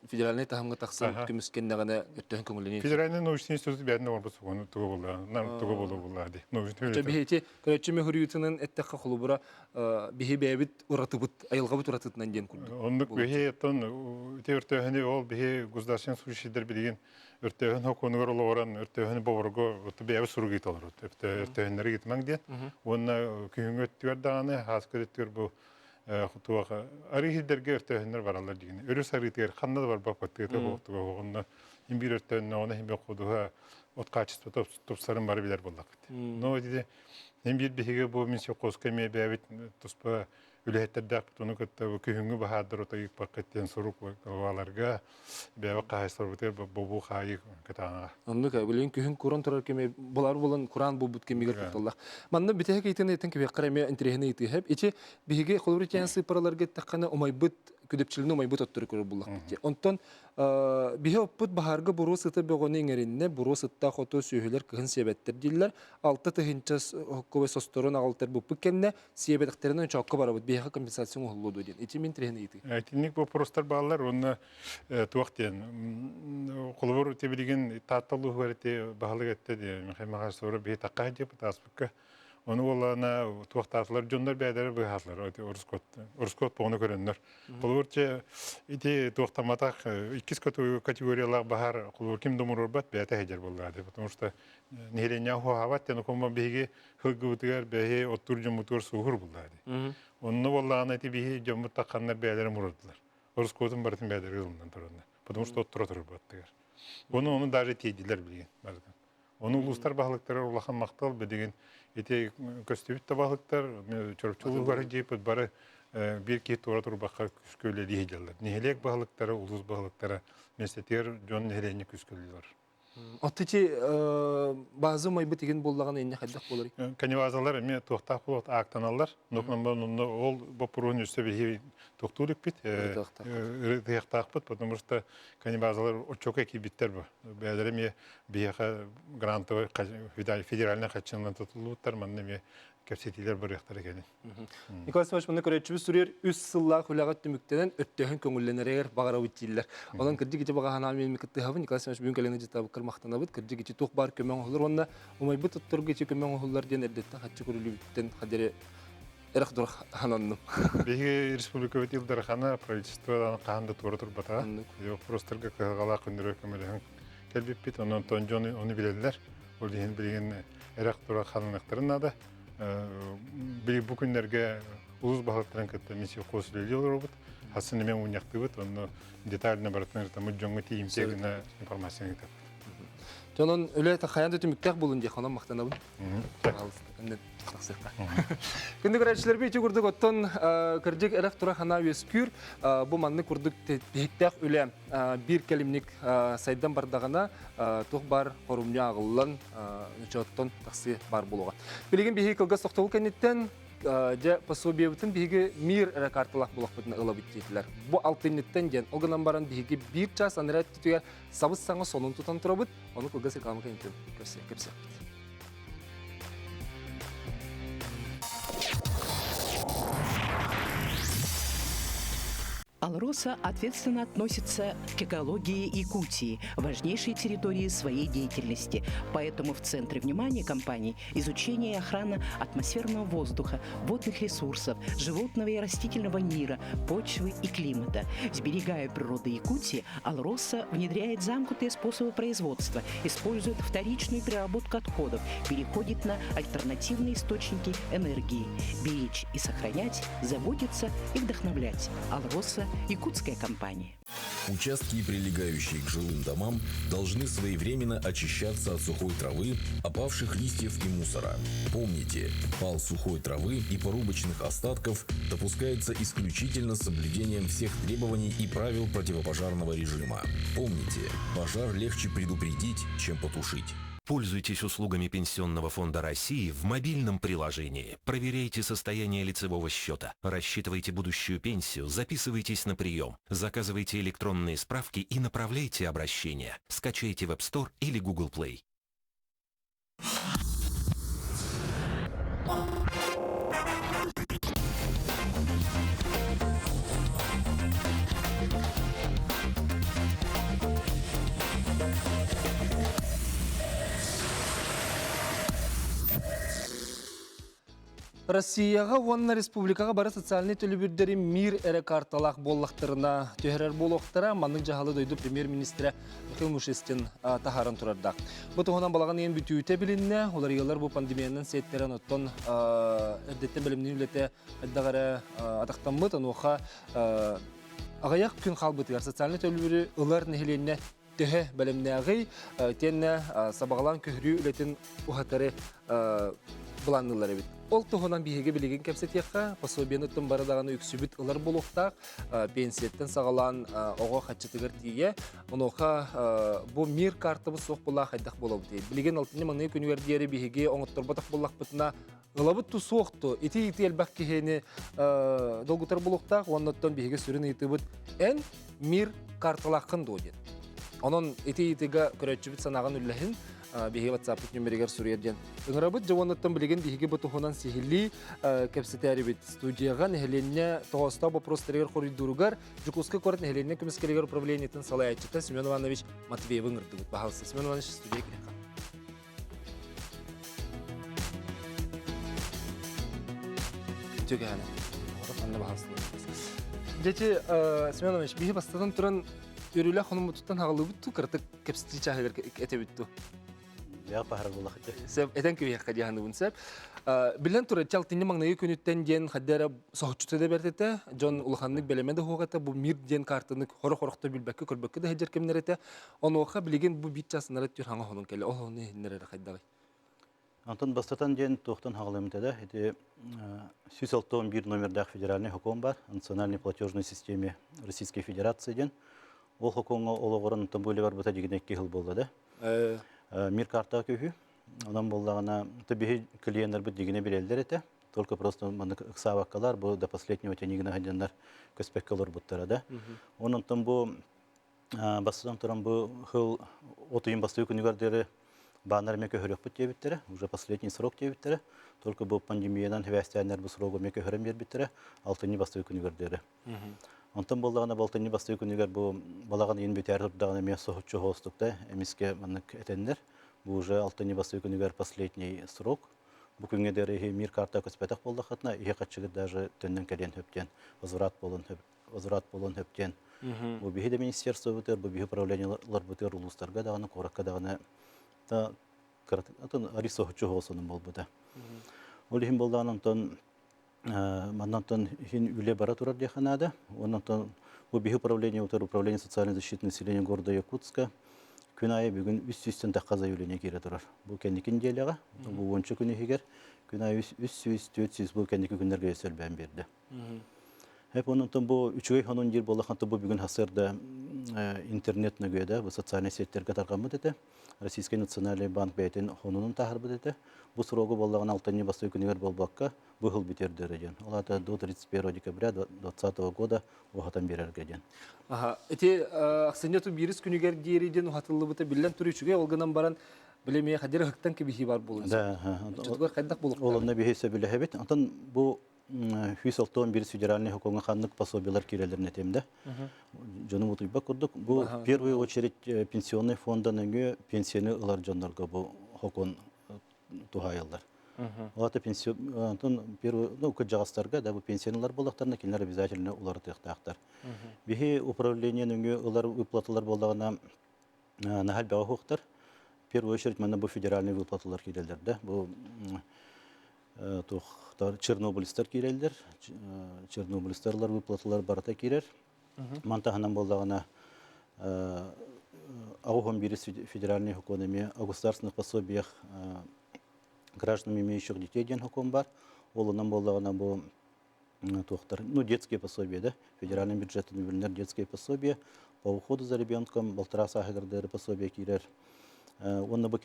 federalne tahımga taqsan kümüskennegene öttön köngülini. Federalne naучный институт бәріне орбысы, оны туғы болды. Туғы болды болады. Бихети көрөчүмө хурuyutунун эттекка кулубура бихи бэбит уратыбыт, айылгабыт уратытынан ден курду. Онлuk бихи еттон өртөһүнү ол бихи государственный служащийлер билген өртөһүн хоконугар олоран өртөһүн боворго бэбит суругит олор. Өртөһүннөр гитмең ден. Онна күйүнгөт даганы хаскырыттыр бу Хутуаха арихидерге өртөһүннөр баралар деген. Өрөс арихидер ханна бар бапаттыгы токтуга огонна имбир өртөһүнө оны химбе кодуга от качество топсарын бар билер болдак. Но диде имбир бихиге бу мисио коскеме бэбит туспа үлехеттердак туну көттө күйүнгү бахадыр отойып пакеттен сурук валарга бэбе кайсыр бутер бобу хай катага. Онны кабылын күйүн куран турар кеме булар булан куран бу бут кемигер кыттылар. Манна битеге китен этен кебе караме интерехне итеп ичи биге колуричансы параларга таккана омайбыт күдөпчүлүнү омайбыт оттур көрүп буллак битти. Онтон биге оппут бахарга бурусыты бөгөнүн эринне бурусытта хото сүйөлөр кыгын себеттер диллер. Алты тыгынчас хоккобе состорун агалтыр бу пикенне себеттеринен чокко барабыт биге компенсация улуду ден. Ичи мен интерехне ити. Этник вопростар балалар оны туактен колур тебилген татталуу берти баалык этти мехемага сору бе такка деп таспыкка. Onu olana tuaqtaatlar jonlar bäder bu hatlar Орскот поны көрөннөр. Булурча ити туақтаматак 2 категориялар бахар кулур ким домурбат бәтә хәҗәр булды. Потому что неленя хават тен комма биге хыгыбытыгар бәһе оттур җомутур сугур булды. Онны болланы ити биге җомут такканнар бәдәр мурдылар. Орскотын бартын бәдәр юлыннан торында. Потому что оттур баттыгар. Оны даже тедилер билген. Оны улустар бағылықтары улахан мақтал бедеген ете көстебіт та бағылықтар, чөріпчілі бары жейпіт бары bir kez tuğra turbaqqa küskölleri heydiler. Nihelek bağlıkları, uluz bağlıkları, mesleter John Nehren'i küskölleri. Отчи bazı maybıt igen bollağın enne haddaq bolary. Kanıvazalar me toxtaq bulat aqtanallar. Nokman ол бопурун üstübe toxtuluk bit. Rıhtaq bit, потому что kanıvazalar çok ekibitler bu. Bədərə me biyaqa grantoy federalna qaçınlan tutulutlar manne me köpsetiler bir yaxtara gelin. Nikolay Savaş bunda körətçübüz sürüyor, üst sıllaq hülagat tümüktenen öttəhin köngüllənerəgər bağara vitçiller. Olan kırcı gece bağa hanal meni kıttı havı, Nikolay Savaş bugün kalene jitabı kırmaqtan abıd, kırcı gece toq bar kömən olur, onda umay bu tuttur gece kömən olurlar diyen erdetten, hatçı körülü bitten, hadere erak durak hanandım. Беги республика ветилдер хана правительстводан каанда тура турбата. Просто кала күндөрө көмөлөн келбип бит, онон тонжон оны билелер. Ол деген билген эрак тура хананактарын да. Били бу күндөргө улус багыттан кетти миссия косулели болот. Хасын мен уняктыбыт, оны детально баратныр там жоңго тиимтегине информация кетет. Jonun öyle taxayandı tümüktək bulun diye xanam maqtanabın. Күнді көрәтшілер бейті күрдік оттон кірдік әрек тұра қана өскүр. Бұл манны күрдік тейттәк өлі бір кәлімнік сайдан бардағына тұқ бар қорумне ағылылан оттон тақсы бар болуға. Білеген бейгі кілгі соқтығыл кәнеттен жа пособие бітін бейгі мир әрек артылақ болақ бұтын ұла біттейтілер. Бұл алтыннеттен ден оғынан баран бейгі бір час анырат түтігер сабыз саңы сонын тұтан тұра бұд, оны кілгі секалымы кәнеттен көпсек. Алроса ответственно относится к экологии Якутии, важнейшей территории своей деятельности. Поэтому в центре внимания компании изучение и охрана атмосферного воздуха, водных ресурсов, животного и растительного мира, почвы и климата. Сберегая природу Якутии, Алроса внедряет замкнутые способы производства, использует вторичную переработку отходов, переходит на альтернативные источники энергии. Беречь и сохранять, заботиться и вдохновлять. Алроса – якутская компания. Участки, прилегающие к жилым домам, должны своевременно очищаться от сухой травы, опавших листьев и мусора. Помните, пал сухой травы и порубочных остатков допускается исключительно с соблюдением всех требований и правил противопожарного режима. Помните, пожар легче предупредить, чем потушить. Пользуйтесь услугами Пенсионного фонда России в мобильном приложении. Проверяйте состояние лицевого счета. Рассчитывайте будущую пенсию, записывайтесь на прием. Заказывайте электронные справки и направляйте обращения. Скачайте в App Store или Google Play. Россияға, онна республикаға бары социальный төлібірдері мир әрі карталақ боллақтарына төхерер болуқтара манның жағалы дойды премьер-министрі Михаил Мушестин тахарын тұрардақ. Бұл тұғынан балаған ең бүтүйті білінне, олар елер бұл пандемияның сеттерін оттон әрдеттен білімнің үлеті әддағары атақтан бұд, оныға ағаяқ күн қалбытығар социальный төлібірі ұлар нәхеленне төһе бәлемнәғи тенне сабағалан көхірі үлетін ұхатары бұланылары бит. Ол тұғынан бейге білеген кәпсетеққа, пособиянеттен барадағаны үксібіт ұлар болуқтақ, пенсияттен сағалан оға қатшытығыр тие, оныға бұл мир картыбы соқ бола қайдақ бола бұты. Білеген алтыны маңны күнігердері бейге оңыттыр батақ болақ бұтына ұлабыт ту соқты, ити әлбәк кехені долгутар болуқтақ, оныттан бейге сүрін еті бұт ән мир карталақын доғден. Onun iti-itiga körötçübüt sanağın üllәһин bihi WhatsApp nömerегер сүрерден. Ыңырабыт жауанаттан білеген биһиге бұтығынан сихилли кәпсетәрі бит студияға нәхеленне тоғыста вопростерегер коридоругар Жукуска корот нәхеленне көмескелегер управлениетін салай айтчыта Семен Иванович Матвеев ыңырды бұт. Бағалысы. Семен Иванович студия келеқа. Төге әні. Орықанды бағалысылы. Дети, Семен Иванович, биhi бастадан тұран Өрілі қоным ұтыттан ағылы бұтту, қыртық кәпсеті чағығыр әте бүтту. бия пахар булах ите. Сеп этен күйе кадияны бунсеп. Билен тура чалтыны маңнайы күнүттен ден хаддара сохчута да бертете. Жон улханнык белемеде хугата бу мир ден картыны хорохорохто билбекке көрбекке да хеджер кемнерете. Онуха билеген бу битчасынары түр хаңа хонун келе. Ол оны нерер кайдагы. Антон бастатан ден тохтан хагалым теде. Ите 161 номердах федеральный хоком бар, национальной платежной системе Российской Федерации ден. Ол хокомга ологорун тамбуле бар бата дигене 2 жыл болду да. Мир карта көйү. Ondan bollarına tabii klientler bu digine bireldir ete. Только просто маны ксавакалар bu da последнего тенигне гадяндар көспеккалар буттарада. Onun там bu басыдан туран bu хыл отыйын басты күнүгөрдөрү банар меке хөрөк бут дебиттер. Уже последний срок дебиттер. Только bu пандемиядан хвестяндар bu срогу меке хөрөм бербиттер. Алтыны басты күнүгөрдөрү. Ondan bollarına baltыны басты күнүгөр bu балаган ен бетер турдагы месо хочу хостукта эмиске маны этендер. Bu уже алтыны басты күнүгөр последний срок. Bu күнгө дери мир карта көспетак болду хатна, ие качыгы даже төннөн келен хөптен, возврат болон хөптен. Bu bihi de министерство бутер, bu bihi управлениялар бутер улустарга дагы, коракка дагы та атын арисо хучу болсонун болбуда. Ол хим болданан маннан хин үле бара турар деханада. Онан bu bihi управление социальной защиты населения города Якутска. Күн айы бүгін 300-тен таққаза үйлене кере тұрар. Бұл кәндекен делеға, бұл 10 күні егер, күн айы 300-400 бұл кәндекі күндерге өсел бән берді. Хәп онын бұл 3-й ханын жер болақанты бұл бүгін хасырда интернет нөгеді, бұл социальный сеттерге тарғамы деді. Российский национальный банк бәйтен хонының тағыр бұл деді. Бұл сұрогы болағын 6-ні басты күнігер болбаққа бұл хыл бітердері ден. Олады до 31 декабря 2020 года оғатан берерге ден. Эти аксенету бирис күнүгер дериден хатылы бута билен туручуга олганан баран билеме хадир хыктан кебихи бар болун. Да, Чөтгөр кайдак болуп. Олонна бихесе билебет. Антон бу 161 федеральный хукумга ханнык пособиялар кирелерне темде. Жону утуйба курдук. Бу в первую очередь пенсионный фондан пенсияны ылар жоннорго бу хокон тухайылдар. Олата пенсион антон первый кыжагастарга да бу пенсионерлар болактарына кинер обязательно улар тыктактар. Бихи управлениенин улар выплаталар болдагына нахал бага хоктар. В первую очередь мана бу федеральный выплаталар кирелдер да. Бу Чернобыльстар кирелдер. Чернобыльстарлар выплаталар барата кирер. Мантаханан болдагына аугон бирис федеральный хукуматами о государственных пособиях гражданам, имеющих детей, ден хукум бар. Олынан болдағына бұл детские пособия, да? Федеральным бюджетом бөлінер детские пособия. По уходу за ребенком, болтыра сағығырдары пособия кейлер. Онна бұл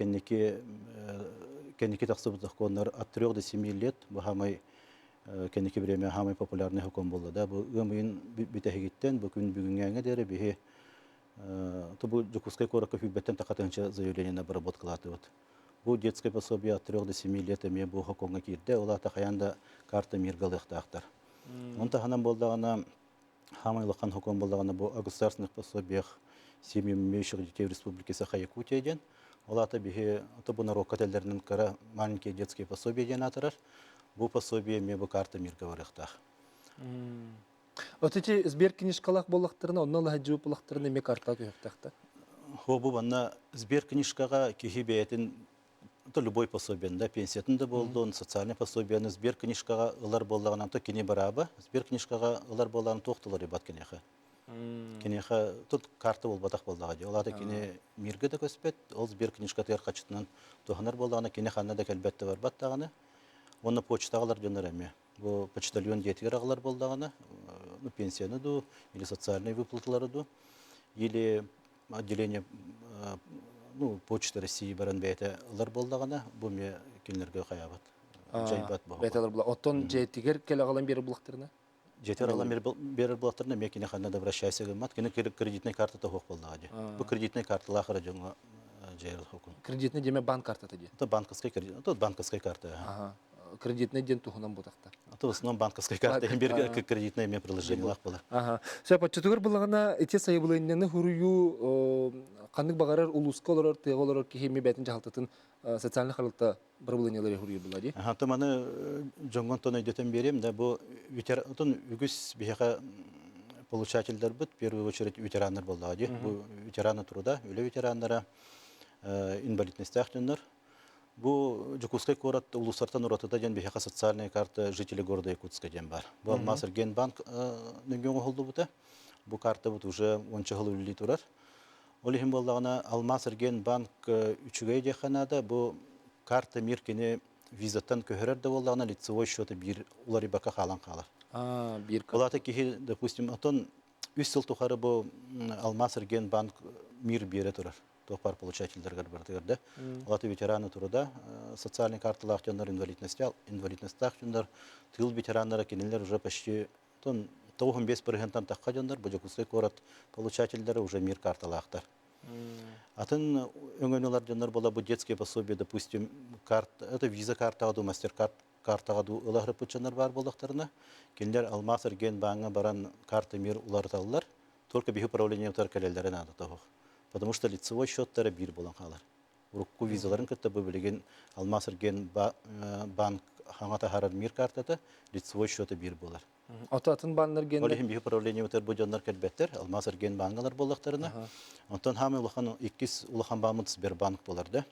кәнеке тақсыбыздық кондар от 3 до 7 лет. Бұл хамай кәнеке время хамай популярный хукум болды, да? Бұл өмейін бітәхегеттен, бұл күн бүгінгенге дәрі бейі бұл жүкускай коракка хүббеттен тақатынша заявление на обработкалаты. Bu детское пособие от 3 до 7 лет ме бу хоконга кирде, олата хаянда карта миргалыктактар. Онта ханан болдагана хамайлыккан хокон болдагана бу государственных пособиях семьям, имеющих детей в Республике Саха-Якутия ден. Олата бихе бу народ котелдеринин кара маленькие детские пособия ден атырар. Бу пособие ме бу карта миргалыктак. Вот эти сбер книжкалак болактарына, оннан хаҗу болактарына ме карта көктакта. Бу банна сбер книжкага кихибетин то любой пособие, да, пенсиятын да болды, социальный пособие, сбер книжкага ылар болдагынан то кини барабы, сбер книжкага ылар болдаган тоқтылар ибат кинеха. Кинеха тут карта болбатак болдагы. Олар да кини мирге да көспет, ол сбер книжка тер качытынан тоханар болдагына кинеханна да келбетте бар баттаганы. Оны почтагалар жөнөр эме. Бу почтальон детигер агалар болдаганы, пенсияны ду или социальные выплаталары ду, или отделение почта России баран бәйті ұлар болдағына, бұл ме кенлерге қаябат. Жайбат бұл. Бәйталар бұла. Оттон жетігер келі қалан бері бұлақтарына? Жетігер қалан бері бұлақтарына мен кені қанада вращайся гымат, кені кредитный карта тоқ болдағады. Бұл кредитный карта лақыры жоңға жайрыл хокун. Кредитный деме банк картаты де? Это банковская карта. Кредитный ден тухынан бұтақта. В основном банковская карта, как кредитное имя приложение лақ болар. Сөп, чөтігер бұлағына эти сайыбылайыннаны хұрую қандық бағарар улуска олар, тыға олар кехеме бәтін жағалтатын социальный халықта бір бұлайнелері хұрую болады? Маны жоңғын тоны өйдетен берем, да бұл үгіс бейіға получательдер бұд, в первую очередь ветерандар болады. Бұл ветераны труда, өлі ветеранлара, инвалидностях жөнлер. Бу Жукускай город улусартан уратыда ден бихака социальная карта жителей города Якутска ден бар. Бу Алмаз Эрген банк нүнгөн холду бута. Бу карта бут уже 10 жыл үлли турар. Ол ихим боллагына Алмаз Эрген банк үчүгөй деханада бу карта миркене визаттан көһөрөр да боллагына лицевой счеты бир улар бака халан калар. Бир Олата кихи, допустим, отон 3 жыл тухары бу Алмаз Эрген банк мир бере турар. Топар получательдерге бардыгырда. Олата ветераны туруда социальный карталар жондар инвалидностях жондар тыл ветераннары кенелер уже почти 95% такка жондар бу Жукускай город получательдери уже мир карталактар. Атын өңөнөлөр жондар бола бу детские пособия, допустим, карта, это виза карта, мастер-карт картага ду ылахрып жондар бар болдуктарына. Кенелер Алмаз Эрген банкка баран карта мир уларталар. Только бихи управление таркалелдери надо того. Потому что лицевой счеттары бир болан калар. Урукку визаларын кытта бу билеген Алмаз Эрген банк хаңата харар мир картата лицевой счеты бир болар. Отатын баннар ген. Олихим бихи управление бу жондар келбеттер Алмаз Эрген банкалар болдуктарына. Онтон хамы улахан 2 улахан бамыт Сбербанк болар да.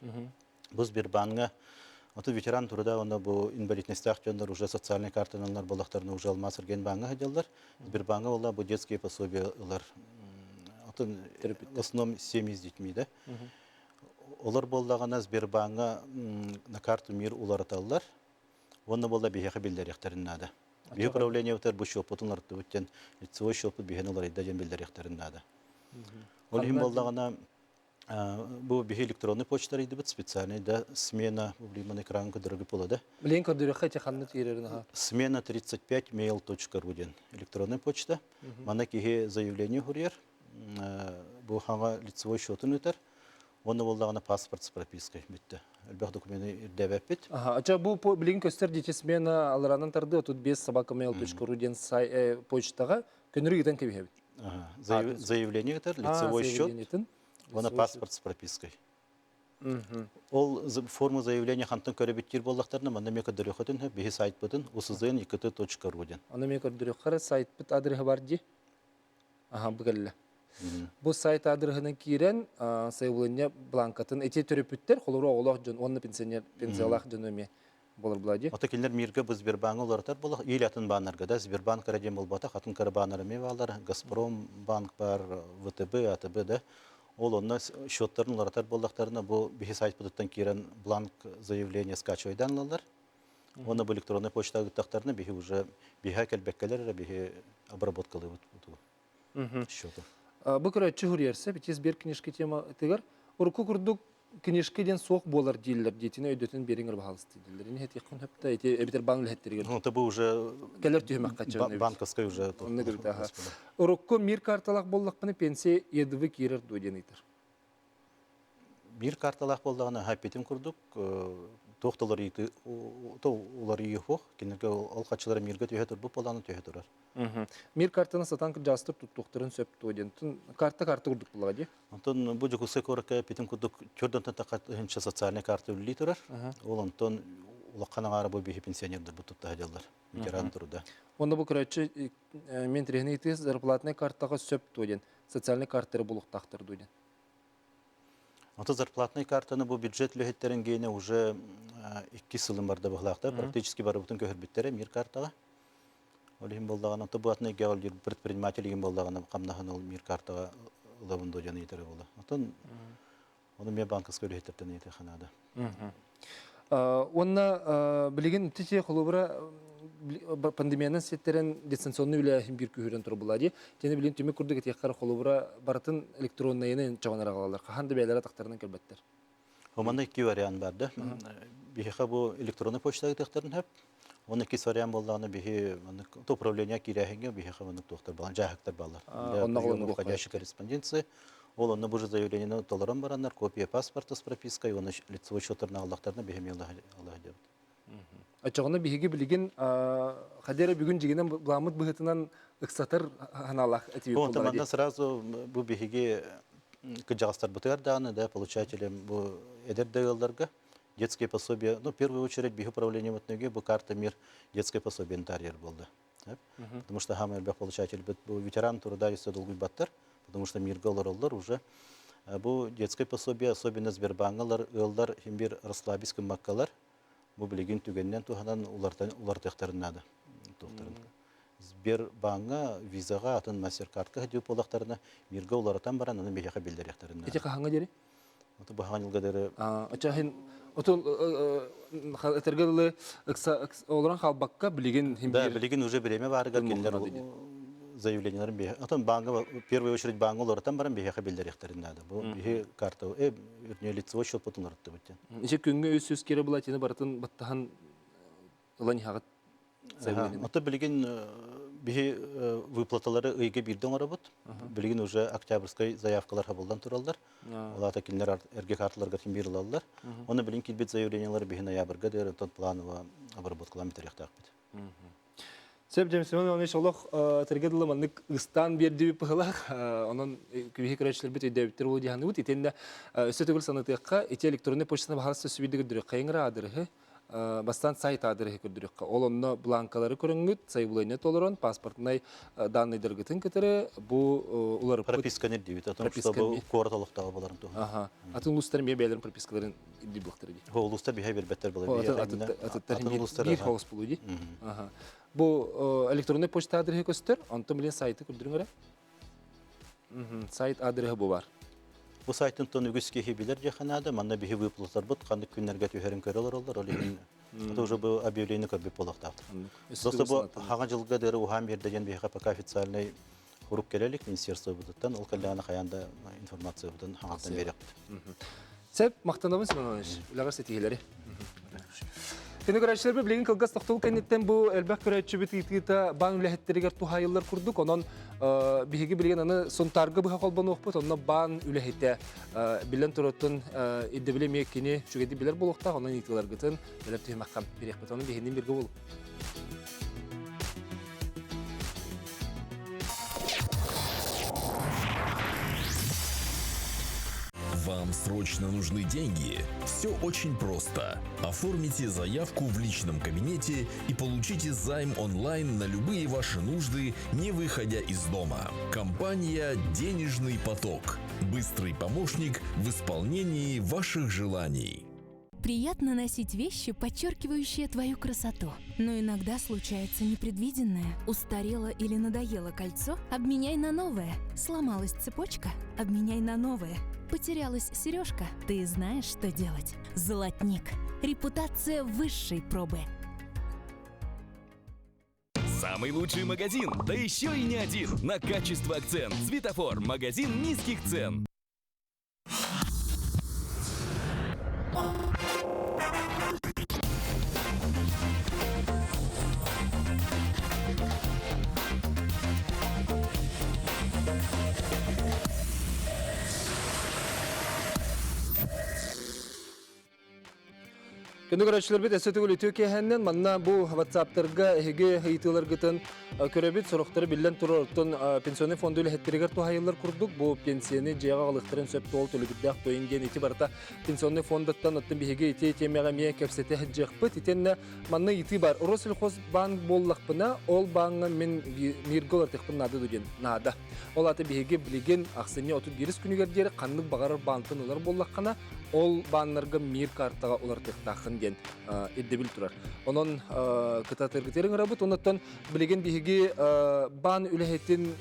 Бу Сбербанкка аты ветеран турда онда бу инвалидностях жондар уже социальный карталар болдуктарына уже Алмаз Эрген банкка хадалар. Сбербанкка болла бу детские пособиялар в основном семьи с детьми, да? Олар болдағана Сбербанкка на карту мир улараталар. Онна болда бихеха билдерехтерин нада. Бихе управление утар бу шопутун артты бүттен лицевой шопут бихен олар иддажен билдерехтерин нада. Ол хим болдағана бу бихе электронный почтар иди бит специальный да смена на экран кыдыргы пола да. Билен көрдүрөк хайте ханны тирерин ха. Смена 35mail.ru ден электронная почта. Мана кихе заявление хурьер. Бу ханга лицевой счетын өтер. Оны болдағына паспорт с пропиской битті. Әлбәқ документы ирдәбәп бит. Ача бу билин көстер дитес мен аларанын тарды 35собакamail.ru ден почтага көнөрү гитен кебе. Заявление өтер, лицевой счет. Оны паспорт с пропиской. Ол форма заявления хантын көрөбиттер болдактарына мында мека дөрөхөтүн бихи сайт бутын usuzn.ru ден. Аны мека дөрөхөр сайт бит адресі бар ди. Бұгәлі. Бұл сайт адрығынан кейрен сайылыне бланкатын әте түріпіттер, қолыру оғылақ жон, онны пенсиялақ жон өме болыр бұлади. Ота келер мирге бұл Сбербанк оларытар болық, ел атын банарға да, Сбербанк қараден бол бата, қатын қары банары ме балар, Газпром банк бар, ВТБ, АТБ да. Ол онна счеттарын оларытар болдақтарына бұл бихи сайт бұдыттан кейрен бланк заявление скачивайдан алалар. Оны бұл электронный почта ғыттақтарына бихи уже бихи кәлбәккелер, бихи обработкалы счеты. Бұл көрі чүгір ерсі, бітес бер книжкі тема тегер, ұрқы күрдік книжкеден соқ болар дейлер, детіне өйдетін беріңір бағалысты дейлер. Ені әт еқін өпті, әбітер банк ләттергер. Это бұл уже банковскай уже. Ұрқы мир карталақ болдақпыны пенсия едіві керір дойден етір. Мир карталақ болдағына хаппетім күрдік, тоқталар олар үй хоқ, кенерге ол қачылары мирге түйе тұр, бұл болағына түйе тұрар. Мир картаны сатан жастыр тұттықтырын сөп тойден. Карта күрдік бұлға де? Онтон бұл жүкісі көрікі петім күрдік көрден тақатынша социальный карта үлі тұрар. Ол онтон ұлаққан ағары бұл бейі пенсионердер бұл тұтта ғадалар. Ветеран тұрда. Онда бұл көрәтші мен тірегіне етіз зарплатный картаға сөп тойден. Социальный карттары бұлықтақтыр дойден. Онта зарплатный картаны бұл бюджет лөхеттерін кейіне уже 2 сылым барды бұғылақта. Практически бары бұтын көхір мир картаға. Олим болдағаны, то бұатны геол предприниматель еген болдағаны қамнағын ол мир картаға ұлауын дойаны етері болды. Оны мен банковскай лөхеттерден еті қанады. Онна білеген үттесе қолыбыра пандемияның сеттерін дистанционный үләхін бір күйірін тұры болады. Тені білген түмек күрдік етеққары қолыбыра барытын электроннайыны чағанар ағалар. Қағанды бәлері тақтарынан кәлбәттер? Оманда 2 вариант барды. Бихиқа бұл электронный почтаға тақтарын әп. Оны 2 вариант болдағаны бихи управление киряхенге бихиқа оны тоқтар балан, жағықтар балар. Уходящий корреспонденция. Ол оны бұжы заявлениені толаран барандар, копия паспорта с пропиской, оны лицевой счетарына аллақтарына бихемелі аллағы деп. Ачағыны бихиге білген қадері бүгін жегенен бұламыд бұғытынан ұқсатыр ханалақ әтебе болдағады. Онтаманда сразу бұл бихиге күджағыстар бұтығар дағаны, да, получателем бұл әдер дәуелдарға детские пособия, ну, в первую очередь бихи управление мытныге бұл карта мир детское пособие тарьер болды. Потому что хамы получатель бұл ветеран труда есть долгий баттар, потому что мир голороллар уже Бу детское пособие, особенно Сбербанклар, ылдар, химбир, расслабис кыммаккалар. Бу билигин түгеннен туханан улар төхтәрнәде. Сбербанка визага атын MasterCard-ка һәдип олактарына мирге улардан баран аны бехе билдерәхтәрнәде. Эти каханга дери? Аты бу хаган елгадары Ачаһин отол этергеле олоран халбакка билеген да, химбир. билигин уже время барга келлер заявленияларын бе. Атын банка в первую очередь банка улардан баран бехе билдерәхтәрнәде. Бу бехе карта вернее лицевой счет потулар тибет. Ише күнгө өс сөз кере була тине бартын баттахан ылан хагат. Аты билигин бихи выплаталары ыйга бирден арабыт. Билигин уже октябрьской заявкалар хабылдан туралдар. Олата кинлер эрге карталарга тим бирилалар. Оны билин килбет заявлениялары бихи ноябрьга дер тот планово обработкалар метрехтак бит. Сеп Джеймсон оны шолох тергедиле маннык ыстан берди пыгылак. Онон күбихи көрөчлөр бит өйдөбүттөр бул дияны бут. Итенде өсөтөгүл санатыкка ити электронный почтаны багасы сүбидиге дүрө кайыңра адыры. Бастан сайт адыры көрдүрөккө. Ол онно бланкалары көрүнгүт, сайбулайны толорон, паспортнай данныйдыр гытын кетере, бу улар прописка не дибит, о том, что бу корталыктагы буларын ту. Ага. Атын улустар ме бәйләрен пропискаларын ди блоктары ди. Хо улуста бихе бер беттер була. Атын хаус булу ди. Ага. Бу электронный почта адыры көстөр, антон билен сайты көрдүрүңөр. Сайт адыры бу бар. Бу сайттын тон үгүскө хибилер жаханада, манна бихи выплатар бут, кандай күннәргә төһәрен көрөлөр алар, олин. Это уже бу объявление көрбүп болоктап. Просто бу хаган жылга дәре ухам бердеген бихи пока официальный хуруп келелик министерство бутуттан, ол каллана хаянда информация бутун хаган берек. Сеп мактанабыз менәш, уларга сетигеләре. Кene görüşler bilgin kılgaz toxtul kennetten bu elbak görüşçü bitita ban ülehetteriger tuhayıllar kurduk. Onun bihigi bilgin anı son targı bu kolban okput. Onun ban ülehete bilen turutun idde bilemeyekini şu gedi biler bulukta. Onun itiler gıtın belep tüy makam birek bet. Onun bihinin birge bul. Вам срочно нужны деньги? Все очень просто. Оформите заявку в личном кабинете и получите займ онлайн на любые ваши нужды, не выходя из дома. Компания «Денежный поток». Быстрый помощник в исполнении ваших желаний. Приятно носить вещи, подчеркивающие твою красоту. Но иногда случается непредвиденное. Устарело или надоело кольцо? Обменяй на новое. Сломалась цепочка? Обменяй на новое. Потерялась сережка? Ты знаешь, что делать. Золотник. Репутация высшей пробы. Самый лучший магазин, да еще и не один. На качество акцент. Светофор. Магазин низких цен. Кенде görüşler bit esetигүл Türkiye'den manna bu WhatsApp'targa hege heytiler gıtın körebit soruqtары billen turortun pensiyon fondu ile hetteriger tuhayıllar kurduk. Bu pensiyoni jega alıqtırın söp tol tölügüdək toyingen iti barta pensiyon fonduttan attın bihege iti temega miye kepsete hejjekpit itenne manna iti bar. Rosilxoz bank bollaqpına ol banka min mirgolar tekpin nadı dugen nada. Ol atı bihege bilegen aksenya 31 günüger jeri qanlık bağarar bankın olar bollaqana ol banlarga mir kartaga olar tektaxın den eddebil turar. Onun kıtatırgıterin rabıt onattan bilegen bihigi ban ülehetin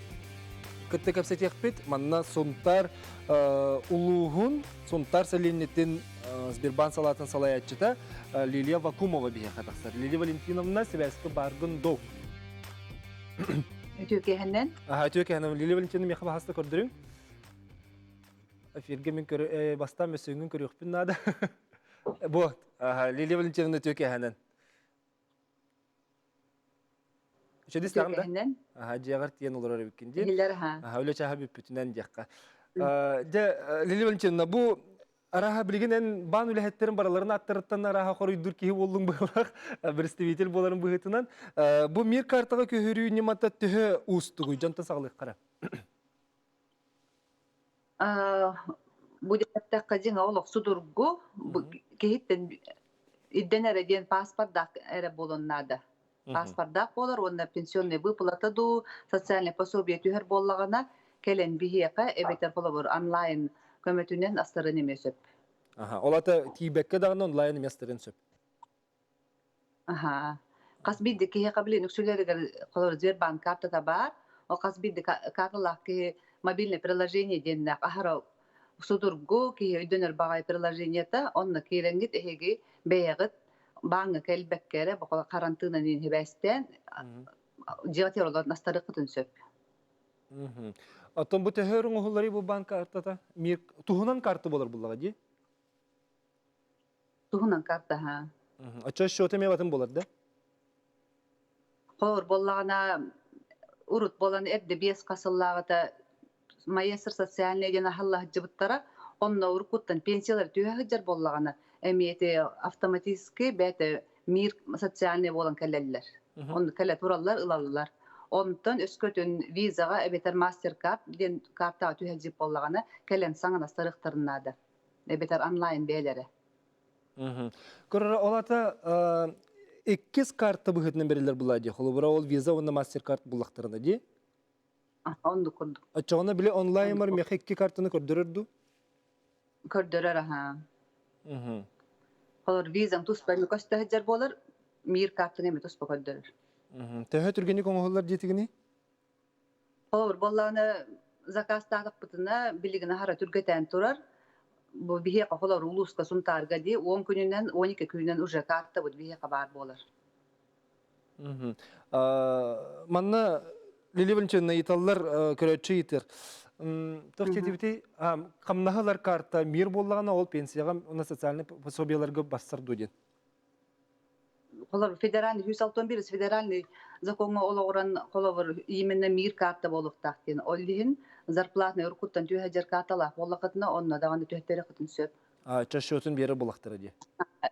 kıtta kapsat yakpet manna sontar uluğun sontar salinnetin Sberbank salatın salayatçıda Liliya Vakumova bihe kataksar. Liliya Valentinovna Severska Bargın Dov. Türkiye'den? Aha Türkiye'den Liliya Valentinovna mekha hasta gördürün. Firge min bastan mesüngün körüyük bin nada. Bu Liliya Valentinovna Türkiye'den. Şöyle istedim da. Aha ciğer tiyen olur öyle bikinci. Hiller ha. Aha öyle çaha bir bütünden diyecek. Liliya Valentinovna bu araha bilginen ban ülehetlerin baralarını attırıttan araha koruydur ki oldun bağlak. Bir istivitel boların bıhıtından. Bu mir kartaga köhürüyü nimata tühü ustuğu. Canta sağlık kara. Bu devlette kazın oğluk sudurgu. Kehitten idden erediyen pasport ere bolonnadı. Pasport da bolar, onda pensiyon ne выплата ду, социальный пособие tüher bollagana kelen bihiyaka ebeter bola bor online көмөтүнен астарын емесөп. Олата тибекке дагы онлайн местерин сөп. Кас бидди кие кабили нүксүлеригер колор Сбербанк картата бар. О кас бидди карталах ки мобильное приложение деннак ахара судургу ки өйдөнөр багай приложениета онна киренгит эһиги бэягыт баңы келбеккере бокол карантына нин хебестен жигатер олар настары кытын сөп. Аттан бу техерин оһуллары бу банк картата мир тухунан карты болар буллага ди. Тухунан карта Ача счёты мебатын болар да. Колор боллагана урут болан эдде бес касыллагыта майясыр социальный дена халла жыбыттара онна уркуттан пенсиялар түйәһиджер боллагана эмиете автоматически бәте мир социальный болан келеллер. Он келе тураллар ылаллар. Онтон өскөтүн визага эбетер мастеркард ден карта түйәһиджип боллагана келен саңана сарыктырнады. Эбетер онлайн бәлере. Көрөр олата эккис карта быһытынан берилер булади. Холобура ол виза онна мастеркард буллактарына ди. Онду курдук. Ачагына биле онлайн бар мех экки картаны көрдөрөрдү. Көрдөрөр Холор визам туспа көстөһөжөр болор, мир картын эме туспа көрдөрөр. Төһө түргени коңоллар дитигини. Холор болланы заказ тагыппытына билигине хара түргетен турар. Бу бихе холор улуска сунтарга ди 10 күнүнөн 12 күнүнөн уже карта бу бихе бар болор. Манна Лили Валентиновна италлар көрөчү итер. Тохтетибити камнахалар карта мир боллагана ол пенсияга уна социальный пособияларга бассырду ден. Холор федеральный 161 федеральный законга ологоран холор именно мир карта болуктак ден. Оллин зарплатный уркуттан түйәҗер карталар боллакытына онна даганы төһтәре кытын сөп. Чашотун бери булактыры ди.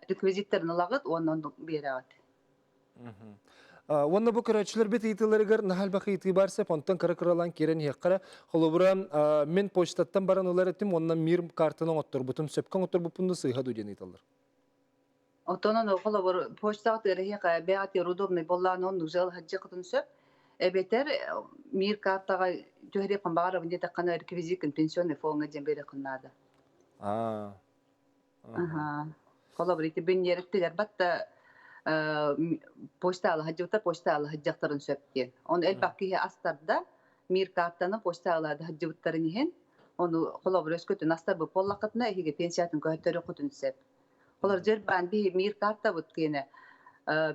Реквизиттерин лагыт оннан берәгат. Онна бу көрөчүлөр бит итилергер нахал бакы итибарса понтон каракыралан керен хеккара холобура мен почтаттан баран улар этим онна мир картаны оттур бутун сөпкөн оттур бупунду сыйхаду ден италлар. Отонон холобур почтага терехека беати удобный боллан он жыл хаҗы кытын сөп. Эбетер мир картага төһри камбара бинде такана реквизитин пенсионный фонга ден бере кыннады. Холобур ити биннереттер батта почта хаҗыта почта хаҗактарын сөпкен. Он элбакки астарда мир картаны почта алады хаҗыттарын иһен. Оны холобур өскөтүн астар бу поллакытына иһиге пенсиятын көтөрү кутун сөп. Холор жербан би мир карта буткене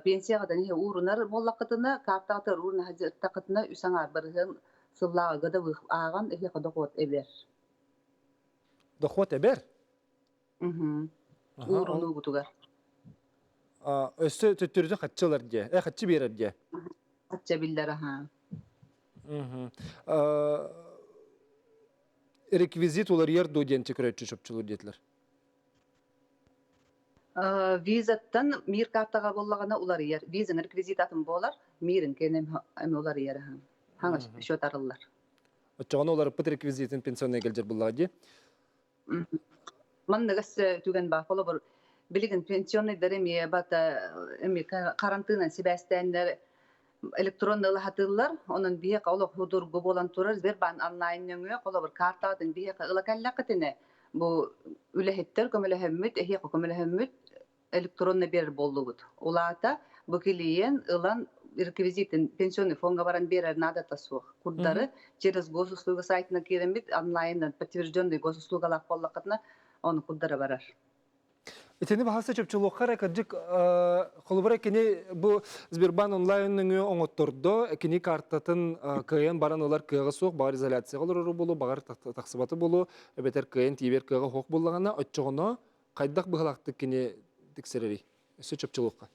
пенсияга да не урунар боллакытына картата урун хаҗаттакытына үсаңар бирген сыллага гада аган эхе кодокот эбер. Дохот эбер? Уруну гутугар. Өссө төттөрү хатчылар ди. Хатчы берер ди. Хатчы биллер Реквизит улар ярду ден текрөчү шопчулу детлер. Визаттан мир картага боллагана улар ер. Визаның реквизитатын болар, мирин кенем улар ер. Хаңа шот арылар. Очогон улар пут реквизитин пенсионный келжер буллади. Мандагас түген ба холобур билигин пенсионный даремия бата эми карантина себестендер электронный хатылар, онун бие калык худургу болан турар, Сбербанк онлайнныңы холобур картадан бие калакаллакытыны. Бу үлехеттер көмөлөһөммүт, эхи көмөлөһөммүт электронный бер болдугут. Улата бу клиент ылан реквизитин пенсионный фонга баран берер надо тасух. Курдары через госуслуга сайтына киремит онлайндан подтвержденный госуслугалар боллакытына оны курдары барар. Этени бахаса чөпчүлүккара кырдык холбора кени бу Сбербанк онлайнның оңоттордо кени картатын кыйын баран олар кыйга сук бар изоляция болору болу багар таксыбаты болу эбетер кыйын тибер кыйга хок боллагана оччогоно кайдак быгалакты кени тексерери өсө чөпчүлүкка.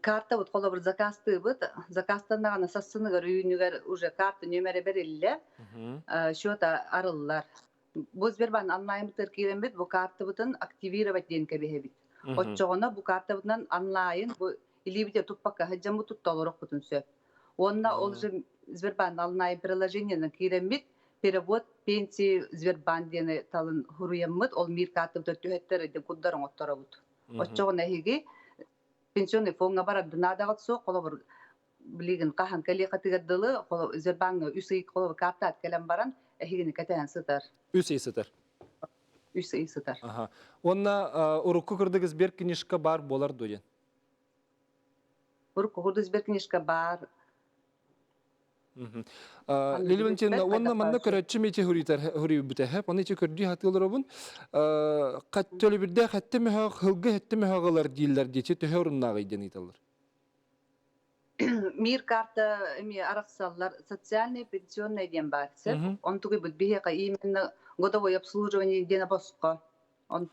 Карта вот холбор заказты быт заказтанагана сассыныгар үйүнүгөр уже карта номери бериле счета арыллар. Бу Сбербанк онлайн бутер кирембит бу карта бутын активировать ден кебехебит. Отчогона бу карта бутан онлайн бу илибите туппакка хаҗамы тутталырык бутун сөп. Онна ол же Сбербанк онлайн приложениенен кирембит перевод пенсии Сбербанк дене талын хуруяммыт ол мир карта бутер төһеттер де куддарың отторабут. Отчогона хиги пенсионный фонга барат надагат со колобур билигин кахан кали катыгадылы Сбербанк үсүй колобур карта келем баран эхигини катан сытар. Үс исетер. Үс сытар. Ага. Онна урукку кырдыгыз бер книжка бар болар дуден. Урук курдыз бер книжка бар. Лили Валентиновна, онна манна көрәтчі мете хүрі бүтәһәп, оны ете көрді хатылыр обын, қаттөлі бірді қатты мәхақ, хылғы хатты мәхағалар дейілер дейте төһе орыннаға иден италар. Мир карта эми араксаллар социальный пенсионный ден бар. Он тугы бит бихека именно годовое обслуживание дена боско. Он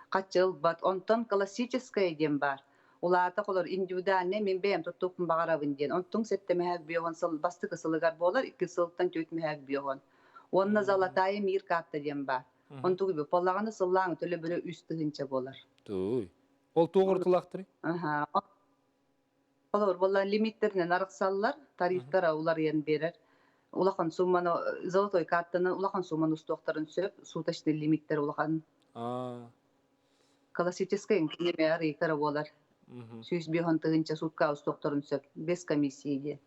качыл бат, онтон классическое ден бар. Улата колор индивидуальный мен бем туттуп багарабын ден. Онтон сеттемеһәк биогон сыл басты кысылыгар болар, 2 сылтан төйтмеһәк биогон. Онна залатайы мир карта ден бар. Он тугы бит поллаганы сыллаң төлө бирө үстүгүнчө болар. Туй. Ол тоғыртылақтыры? Аха. Олар болар лимиттеринен араксаллар, тарифтара улар ен берер. Улахан сумманы золотой картаны улахан сумманы устоктарын сөп, сутачный лимиттер улахан. Классический неме арикара болар. Сүйс бихан тыгынча сутка устоктарын сөп, без комиссии.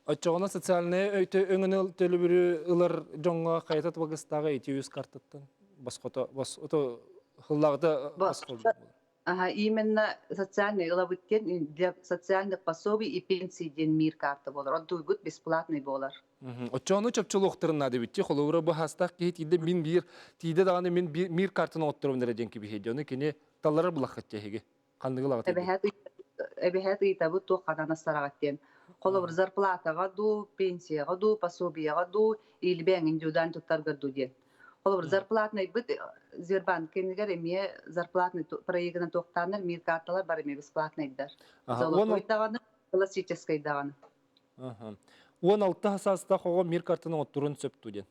Очоғына социальный өйті өңіні төлі бірі ұлар жоңға қайтат бағыстағы еті өз картаттан. Басқота, хыллағыда басқолды. Ага, именно социальный лабыттен для социальных пособий и пенсий ден мир карта болар. Он туйгут бесплатный болар. Очоғыны чөпчілуқтырын нады бітті. Қолуыра бұл хастақ кейт иді мен бір, тейді дағаны мен мир картаны оттырым дәрежен кебі хейді. Оны кене таллары бұлаққат тегеге. Қандығы лағат еді. Әбіхәт ұйтабы тоққадана сарағаттен. Қолуыр зарплатаға ду, пенсияға ду, пособияға ду, или бәң индивидуаль тұттарға ду ден. Қолуыр зарплатный бұд Зербанк кенігер еме зарплатный проектінің тоқтаныр мир карталар бар еме бесплатныйдар. Золотой дағаны, классической дағаны. 16 асаста қоға мир картының оттырын сөпту ден.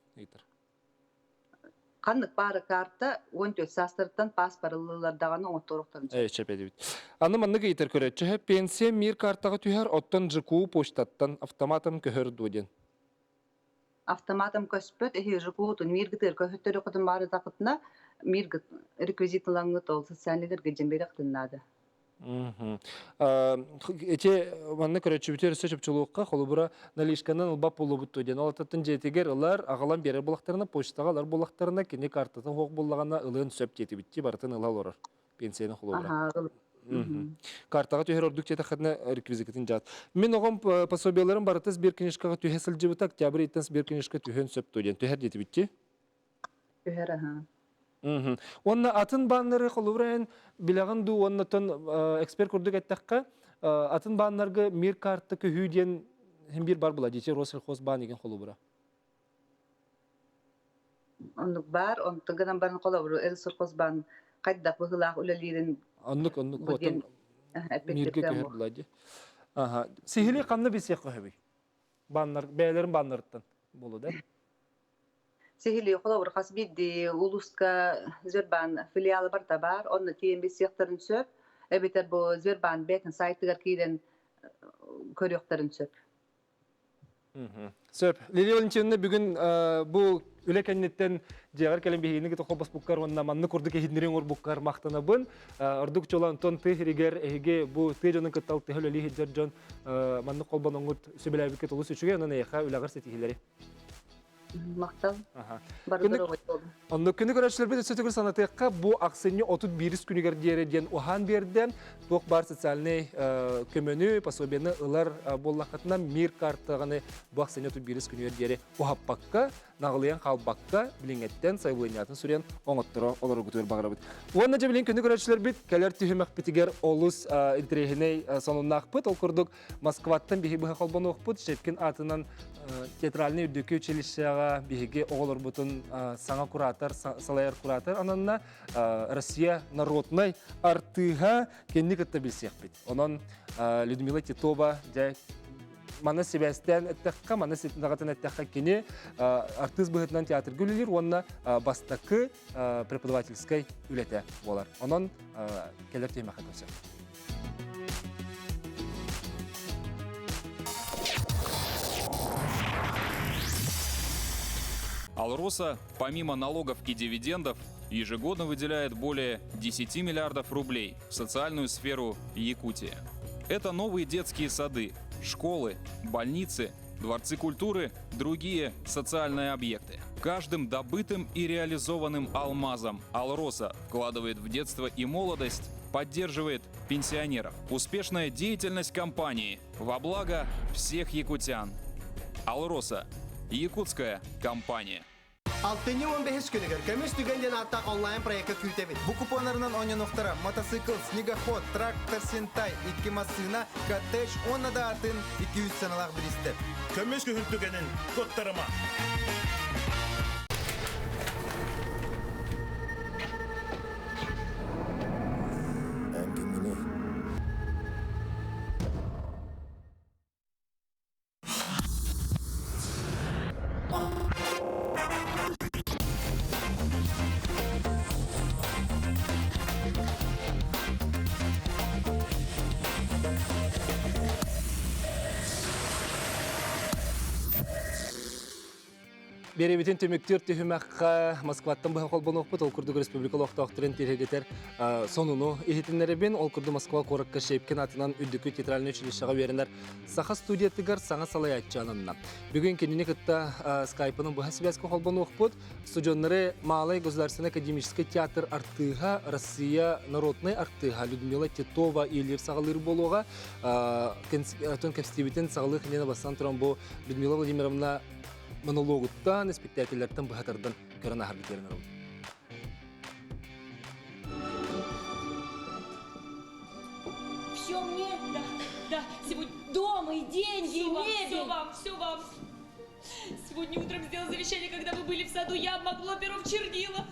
Қанық бары карта 14 састырттан паспарылылар дағаны оттырықтарын сөп. Шепеді біт. Аны манны кейтер көретші, пенсия мир картаға түйер оттан жықу поштаттан автоматым көхір дуден. Автоматом көспөт, эхи жықуытын миргітер көхіттері құтын бары тақытына миргіт реквизитлаңыт ол социальнелерге жембері қытыннады. Эти манны көретші бүтер сөшіпчілуыққа қолы бұра налишканан ұлбап болу бұтты ден. Ол аттатын жетегер ұлар ағалан берер болақтарына, почтағалар болақтарына, кене картатын хоқ болағана ұлығын сөп жеті бітті, барытын ұлал орар. Пенсияны қолы бұра. Картаға түйер ордық жеті қадына реквизикетін жат. Мен оғым пособияларын барытыз бір книжкаға түйе сілжі бұта, октябрь еттенс бір книжка түйен сөп түйден. Түйер деті бітті? Түйер, Онна атын баннары қолуырайын білағын ду, оннатын эксперт көрдік әттіққа, атын баннарға мир карты күйден бір бар бұла, дете Россельхоз бан еген қолуыра. Оннық бар, онтығынан барын қолуыру, Россельхоз бан қайдақ бұғылақ үлелерін Оннық, отын мирге көхер бұла, де. Сихили қамны бесек қөхебей? Бәйлерін баннарыттан болу, да? Сихили қолауыр қас бидді Улуска Звербан филиалы бар да бар, онны тиен бесектарын сөп, әбетер бұл Звербан бәтін сайтығар кейден көріқтарын сөп. Сөп, Лилия Валентиновна бүгін бұл үлекәннеттен жағар кәлем бейінігі тоқобас бұққар, онына манны көрді кехиднерен ор бұққар мақтана бұн. Ордық жолан тон тыхригер әйге бұл тыжының кыттал тыхыл әлі хеджар жон манны қолбан оңғыт сөбеләбіке толы сөшіге, онын әйқа үлағар сетихілері. Мақтал. Бардыры ғой oldu. Онды күні көрәшілер бет өсетігір санатыққа бұл ақсыны 31 күнігер дереден оған берден тоқ бар социальный көмөні, пособені ұлар боллақатына мир картағаны бұл ақсыны 31 күнігер дере оғаппаққа, нағылыян қалбаққа біліңеттен сайылынятын сүрен оңыттыры олар ұғытыр бағыра бұд. Онда же білін күні көрәшілер бет кәлер түйімәк бітігер олыс интерегіне сонуына ақпыт, ол күрдік Москваттан бейі бұға қалбаны оқпыт, жеткен атынан театральный үддекі училищаға бейге оғылыр бұтын саңа куратор, салайар куратор, ананна Россия народной артыға кенні кітті білсек бет. Онын Людмила Титова жай маны себәстен әттәққа, маны сетіндағатын әттәққа кені артыз бұғытынан театр гүлілер, онына бастақы преподавательскай үлеті болар. Онын келер түймәққа көсек. Алроса, помимо налогов и дивидендов, ежегодно выделяет более 10 миллиардов рублей в социальную сферу Якутии. Это новые детские сады, школы, больницы дворцы культуры, другие социальные объекты. Каждым добытым и реализованным алмазом «Алроса» вкладывает в детство и молодость, поддерживает пенсионеров. Успешная деятельность компании во благо всех якутян. «Алроса» – якутская компания. 6-15 күнігер көміс түгенден аттақ онлайн проекті күйтебет. Бұ купонарынан ойнануқтыра мотоцикл, снегоход, трактор, сентай, 2 машина, коттедж, оны да атын 200 саналақ білістер. Көміс күнтігенін көттарыма. Беребетен төмектер түйімаққа Москваттан бұға қолбан оқпыт, ол күрдік республикалық тауқтырын терегетер сонуну ехетінлеребен, ол күрді Москва қорыққа шепкен атынан үддікі театральный училищаға верінер сақа студиятығар саңа салай айтчанынна. Бүгін кеніне күтті скайпының бұға связка қолбан оқпыт, студионнары Малай государственный академический театр артыға, Россия народный артыға, Людмила Титова и Ильев сағалыр болуға, тон кәпстебетін сағалық нені бастан тұран бұл Людмила Владимировна монологуттан, спектакльлерден бұхатардан көрін ахар бітерін арауды. Все мне? Да. Сегодня дома и деньги, и мебель. Все вам. Сегодня утром сделал завещание, когда вы были в саду, я обмакнула пером в чернила.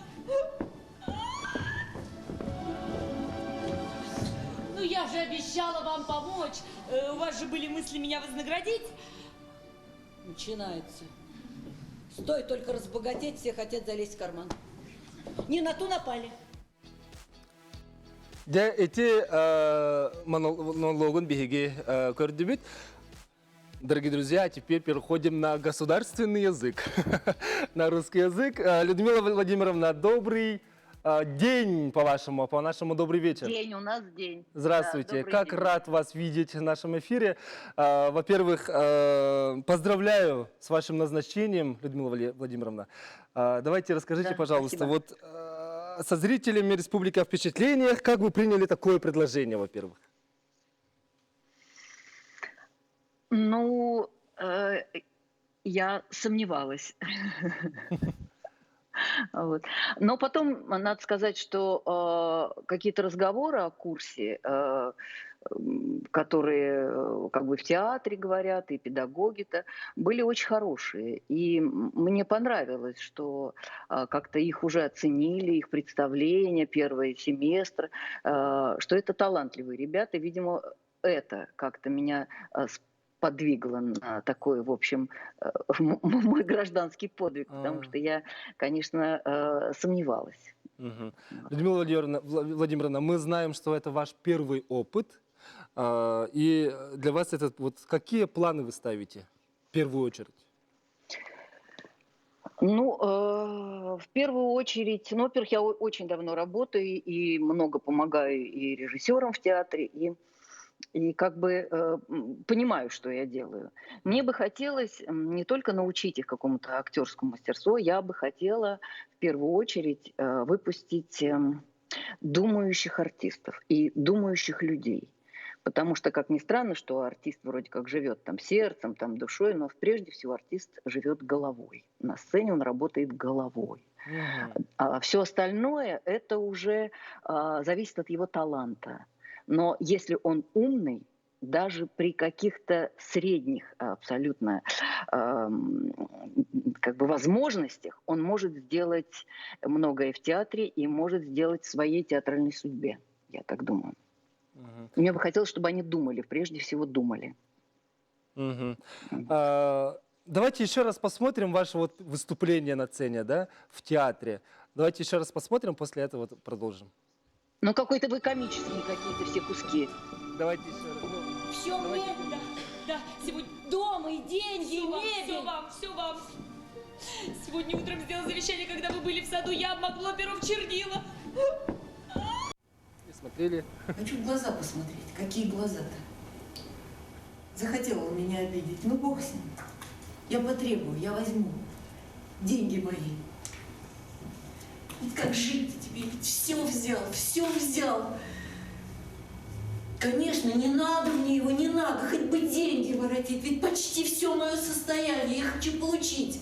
Ну, я же обещала вам помочь. У вас же были мысли меня вознаградить. Начинается. Стоит только разбогатеть, все хотят залезть в карман. Не на ту напали. Да, эти монологон беги көрдүбүт. Дорогие друзья, теперь переходим на государственный язык, на русский язык. Людмила Владимировна, добрый день, по-вашему, по-нашему добрый вечер. День, у нас день. Здравствуйте, Да, как день. рад вас видеть в нашем эфире. Во-первых, поздравляю с вашим назначением, Людмила Владимировна. Давайте расскажите, Да, пожалуйста, спасибо. вот со зрителями Республики о впечатлениях, как вы приняли такое предложение, во-первых? Ну, я сомневалась. Вот. Но потом, надо сказать, что какие-то разговоры о курсе, которые как бы в театре говорят, и педагоги-то, были очень хорошие. И мне понравилось, что как-то их уже оценили, их представление, первый семестр, что это талантливые ребята. Видимо, это как-то меня подвигло на такой, в общем, мой гражданский подвиг, потому что я, конечно, сомневалась. Угу. Людмила Владимировна, мы знаем, что это ваш первый опыт, и для вас это вот какие планы вы ставите в первую очередь? Ну, в первую очередь, ну, во-первых, я очень давно работаю и много помогаю и режиссерам в театре, и как бы понимаю, что я делаю. Мне бы хотелось не только научить их какому-то актерскому мастерству, я бы хотела в первую очередь выпустить думающих артистов и думающих людей. Потому что, как ни странно, что артист вроде как живет там сердцем, там душой, но прежде всего артист живет головой. На сцене он работает головой. А все остальное это уже зависит от его таланта. Но если он умный, даже при каких-то средних абсолютно как бы возможностях, он может сделать многое в театре и может сделать в своей театральной судьбе, я так думаю. Мне бы хотелось, чтобы они думали, прежде всего думали. Давайте еще раз посмотрим ваше вот выступление на сцене, да, в театре. Давайте еще раз посмотрим, после этого продолжим. Ну, какой-то вы комические какие-то все куски. Давайте еще раз. Все мне? Да. Сегодня дома и деньги, и мебель. Все вам. Сегодня утром сделал завещание, когда вы были в саду, я обмакнула пером в чернила. Смотрели. Хочу в глаза посмотреть. Какие глаза-то? Захотел он меня обидеть. Ну, бог с ним. Я потребую, я возьму. Деньги мои. Ведь как жить тебе? Ведь все взял, все взял. Конечно, не надо мне его, не надо, хоть бы деньги воротить, ведь почти все мое состояние, я хочу получить.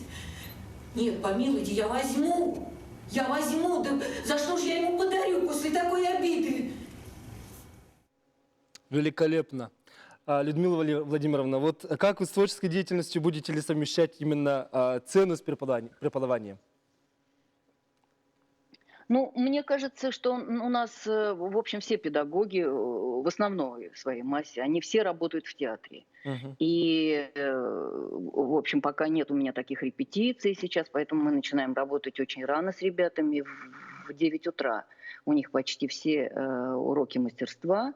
Нет, помилуйте, я возьму, да за что же я ему подарю после такой обиды? Великолепно. Людмила Владимировна, вот как вы с творческой деятельностью будете ли совмещать именно ценность преподавания? Ну, мне кажется, что у нас, в общем, все педагоги в основной своей массе, они все работают в театре. И, в общем, пока нет у меня таких репетиций сейчас, поэтому мы начинаем работать очень рано с ребятами, в 9 утра. У них почти все уроки мастерства,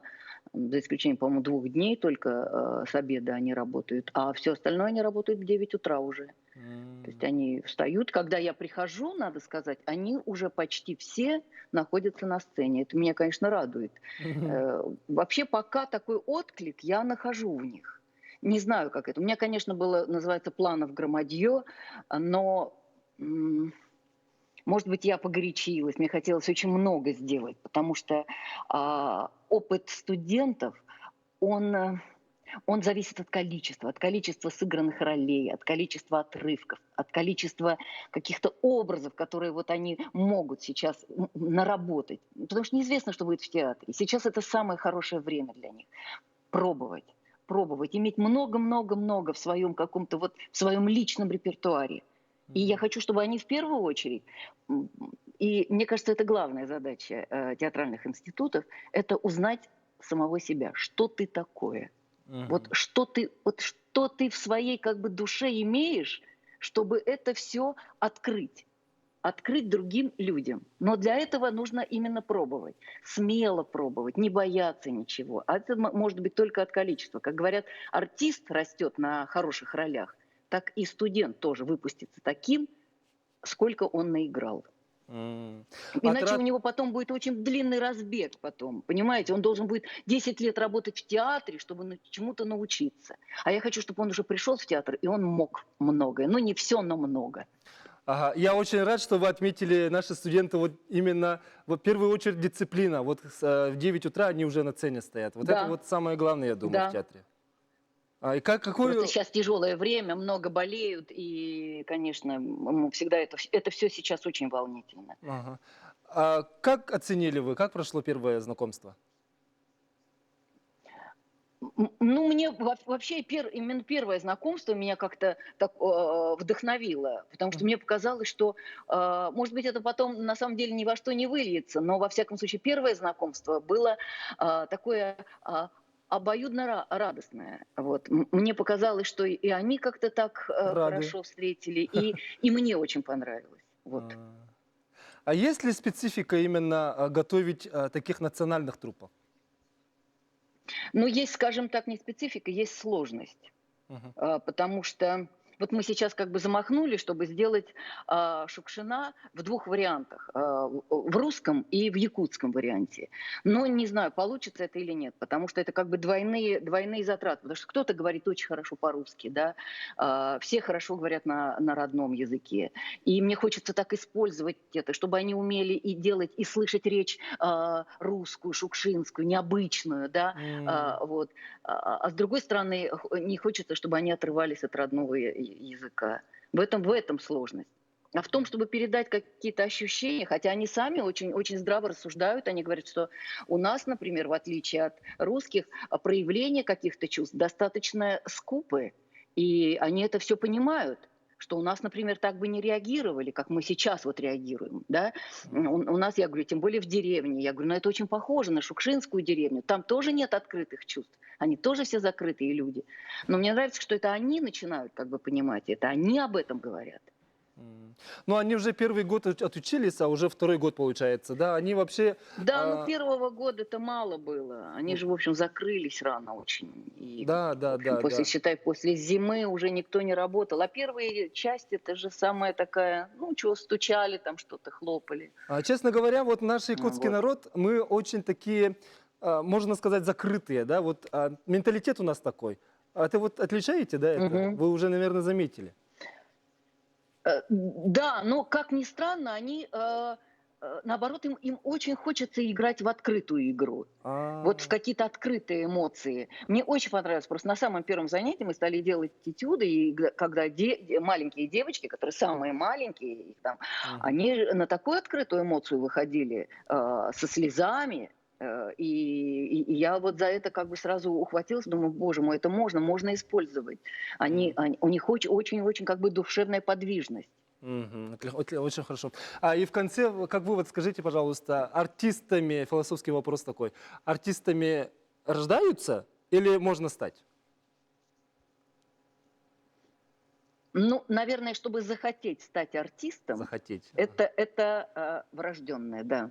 за исключением, по-моему, 2 дней только с обеда они работают, а все остальное они работают в 9 утра уже. То есть они встают, когда я прихожу, надо сказать, они уже почти все находятся на сцене. Это меня, конечно, радует. Вообще пока такой отклик я нахожу в них. Не знаю, как это. У меня, конечно, было, называется, планов громадье, но, может быть, я погорячилась. Мне хотелось очень много сделать, потому что опыт студентов, он зависит от количества сыгранных ролей, от количества отрывков, от количества каких-то образов, которые вот они могут сейчас наработать. Потому что неизвестно, что будет в театре. Сейчас это самое хорошее время для них. Пробовать, иметь много-много-много в своем каком-то вот, в своем личном репертуаре. И я хочу, чтобы они в первую очередь, и мне кажется, это главная задача театральных институтов, это узнать самого себя, что ты такое. Вот что ты в своей как бы душе имеешь, чтобы это все открыть другим людям. Но для этого нужно именно пробовать, смело пробовать, не бояться ничего. А это может быть только от количества. Как говорят, артист растет на хороших ролях, так и студент тоже выпустится таким, сколько он наиграл. Иначе у него потом будет очень длинный разбег потом, понимаете? Он должен будет 10 лет работать в театре, чтобы чему-то научиться. А я хочу, чтобы он уже пришел в театр, и он мог многое. Ну, не все, но много. Ага. Я очень рад, что вы отметили наши студенты вот именно, в первую очередь, дисциплина. Вот в 9 утра они уже на сцене стоят. Вот это вот самое главное, я думаю, в театре. И Просто сейчас тяжелое время, много болеют, и, конечно, всегда это все сейчас очень волнительно. Ага. А как оценили вы, как прошло первое знакомство? Ну, мне вообще именно первое знакомство меня как-то так вдохновило, потому что мне показалось, что, может быть, это потом на самом деле ни во что не выльется, но, во всяком случае, первое знакомство было такое обоюдно радостное. Вот. Мне показалось, что и они как-то так хорошо встретили, и мне очень понравилось. Вот. А есть ли специфика именно готовить таких национальных труппов? Ну, есть, скажем так, не специфика, есть сложность. Потому что вот мы сейчас как бы замахнули, чтобы сделать Шукшина в 2 вариантах. В русском и в якутском варианте. Но не знаю, получится это или нет, потому что это как бы двойные затраты. Потому что кто-то говорит очень хорошо по-русски, да? Все хорошо говорят на родном языке. И мне хочется так использовать это, чтобы они умели и делать, и слышать речь русскую, шукшинскую, необычную, да? Вот. А с другой стороны, не хочется, чтобы они отрывались от родного языка. В этом сложность. А в том, чтобы передать какие-то ощущения, хотя они сами очень, очень здраво рассуждают, они говорят, что у нас, например, в отличие от русских, проявления каких-то чувств достаточно скупые, и они это все понимают, что у нас, например, так бы не реагировали, как мы сейчас вот реагируем, да? У нас, я говорю, тем более в деревне, я говорю, это очень похоже на шукшинскую деревню, там тоже нет открытых чувств, они тоже все закрытые люди. Но мне нравится, что это они начинают как бы понимать, это они об этом говорят. Ну, они уже первый год отучились, а уже 2-й год получается, да? Они вообще... Да, но первого года это мало было. Они же, в общем, закрылись рано очень. И, да. Считай, после зимы уже никто не работал. А первые части, это же самая такая, ну, чего стучали, там что-то хлопали. Честно говоря, вот наш якутский народ, мы очень такие, можно сказать, закрытые, да? Вот менталитет у нас такой. Это вот отличаете, да, это? Вы уже, наверное, заметили. Да, но, как ни странно, они, наоборот, им очень хочется играть в открытую игру. Вот в какие-то открытые эмоции. Мне очень понравилось. Просто на самом первом занятии мы стали делать этюды, и когда маленькие девочки, которые самые маленькие, их там, они на такую открытую эмоцию выходили со слезами. И я вот за это как бы сразу ухватилась, думаю, боже мой, это можно использовать. У них очень-очень как бы душевная подвижность. Очень хорошо. И в конце, как вывод, скажите, пожалуйста, артистами, философский вопрос такой, артистами рождаются или можно стать? Ну, наверное, чтобы захотеть стать артистом, это врожденное, да.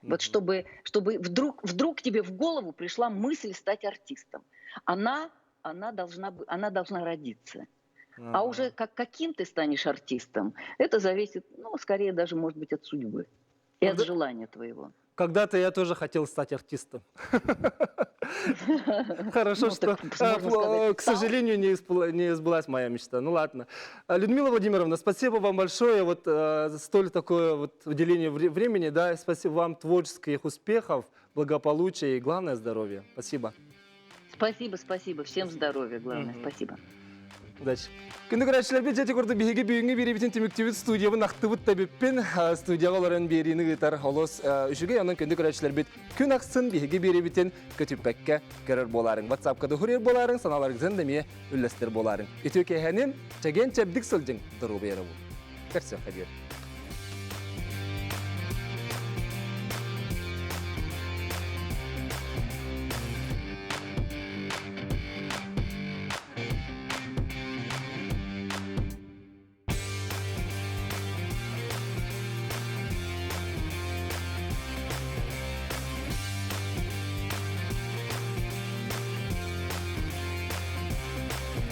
Вот чтобы вдруг тебе в голову пришла мысль стать артистом. Она должна родиться. А уже каким ты станешь артистом, это зависит, ну, скорее даже, может быть, от судьбы и от желания твоего. Когда-то я тоже хотел стать артистом. Хорошо, что, к сожалению, не сбылась моя мечта. Ну ладно. Людмила Владимировна, спасибо вам большое вот за столь такое вот уделение времени. Да, спасибо вам, творческих успехов, благополучия и, главное, здоровья. Спасибо. Спасибо. Всем здоровья, главное. Спасибо. Удачи. Күнді көрәтшілербе жәте көрді бейге бүйінгі беребетін теміктеуіт студиябы нақтыбыт табеппен студияға оларын беріні ғытар олыс үшіге янын күнді көрәтшілербет күн ақсын бейге беребетін көтіппәкке көрір боларың. Ватсапқады хүрер боларың, саналарыңызын дәме үлләстер боларың. Үті өкейхәнен чәген чәбдік сылжың дұру бері бұл. Кәрсе қадер.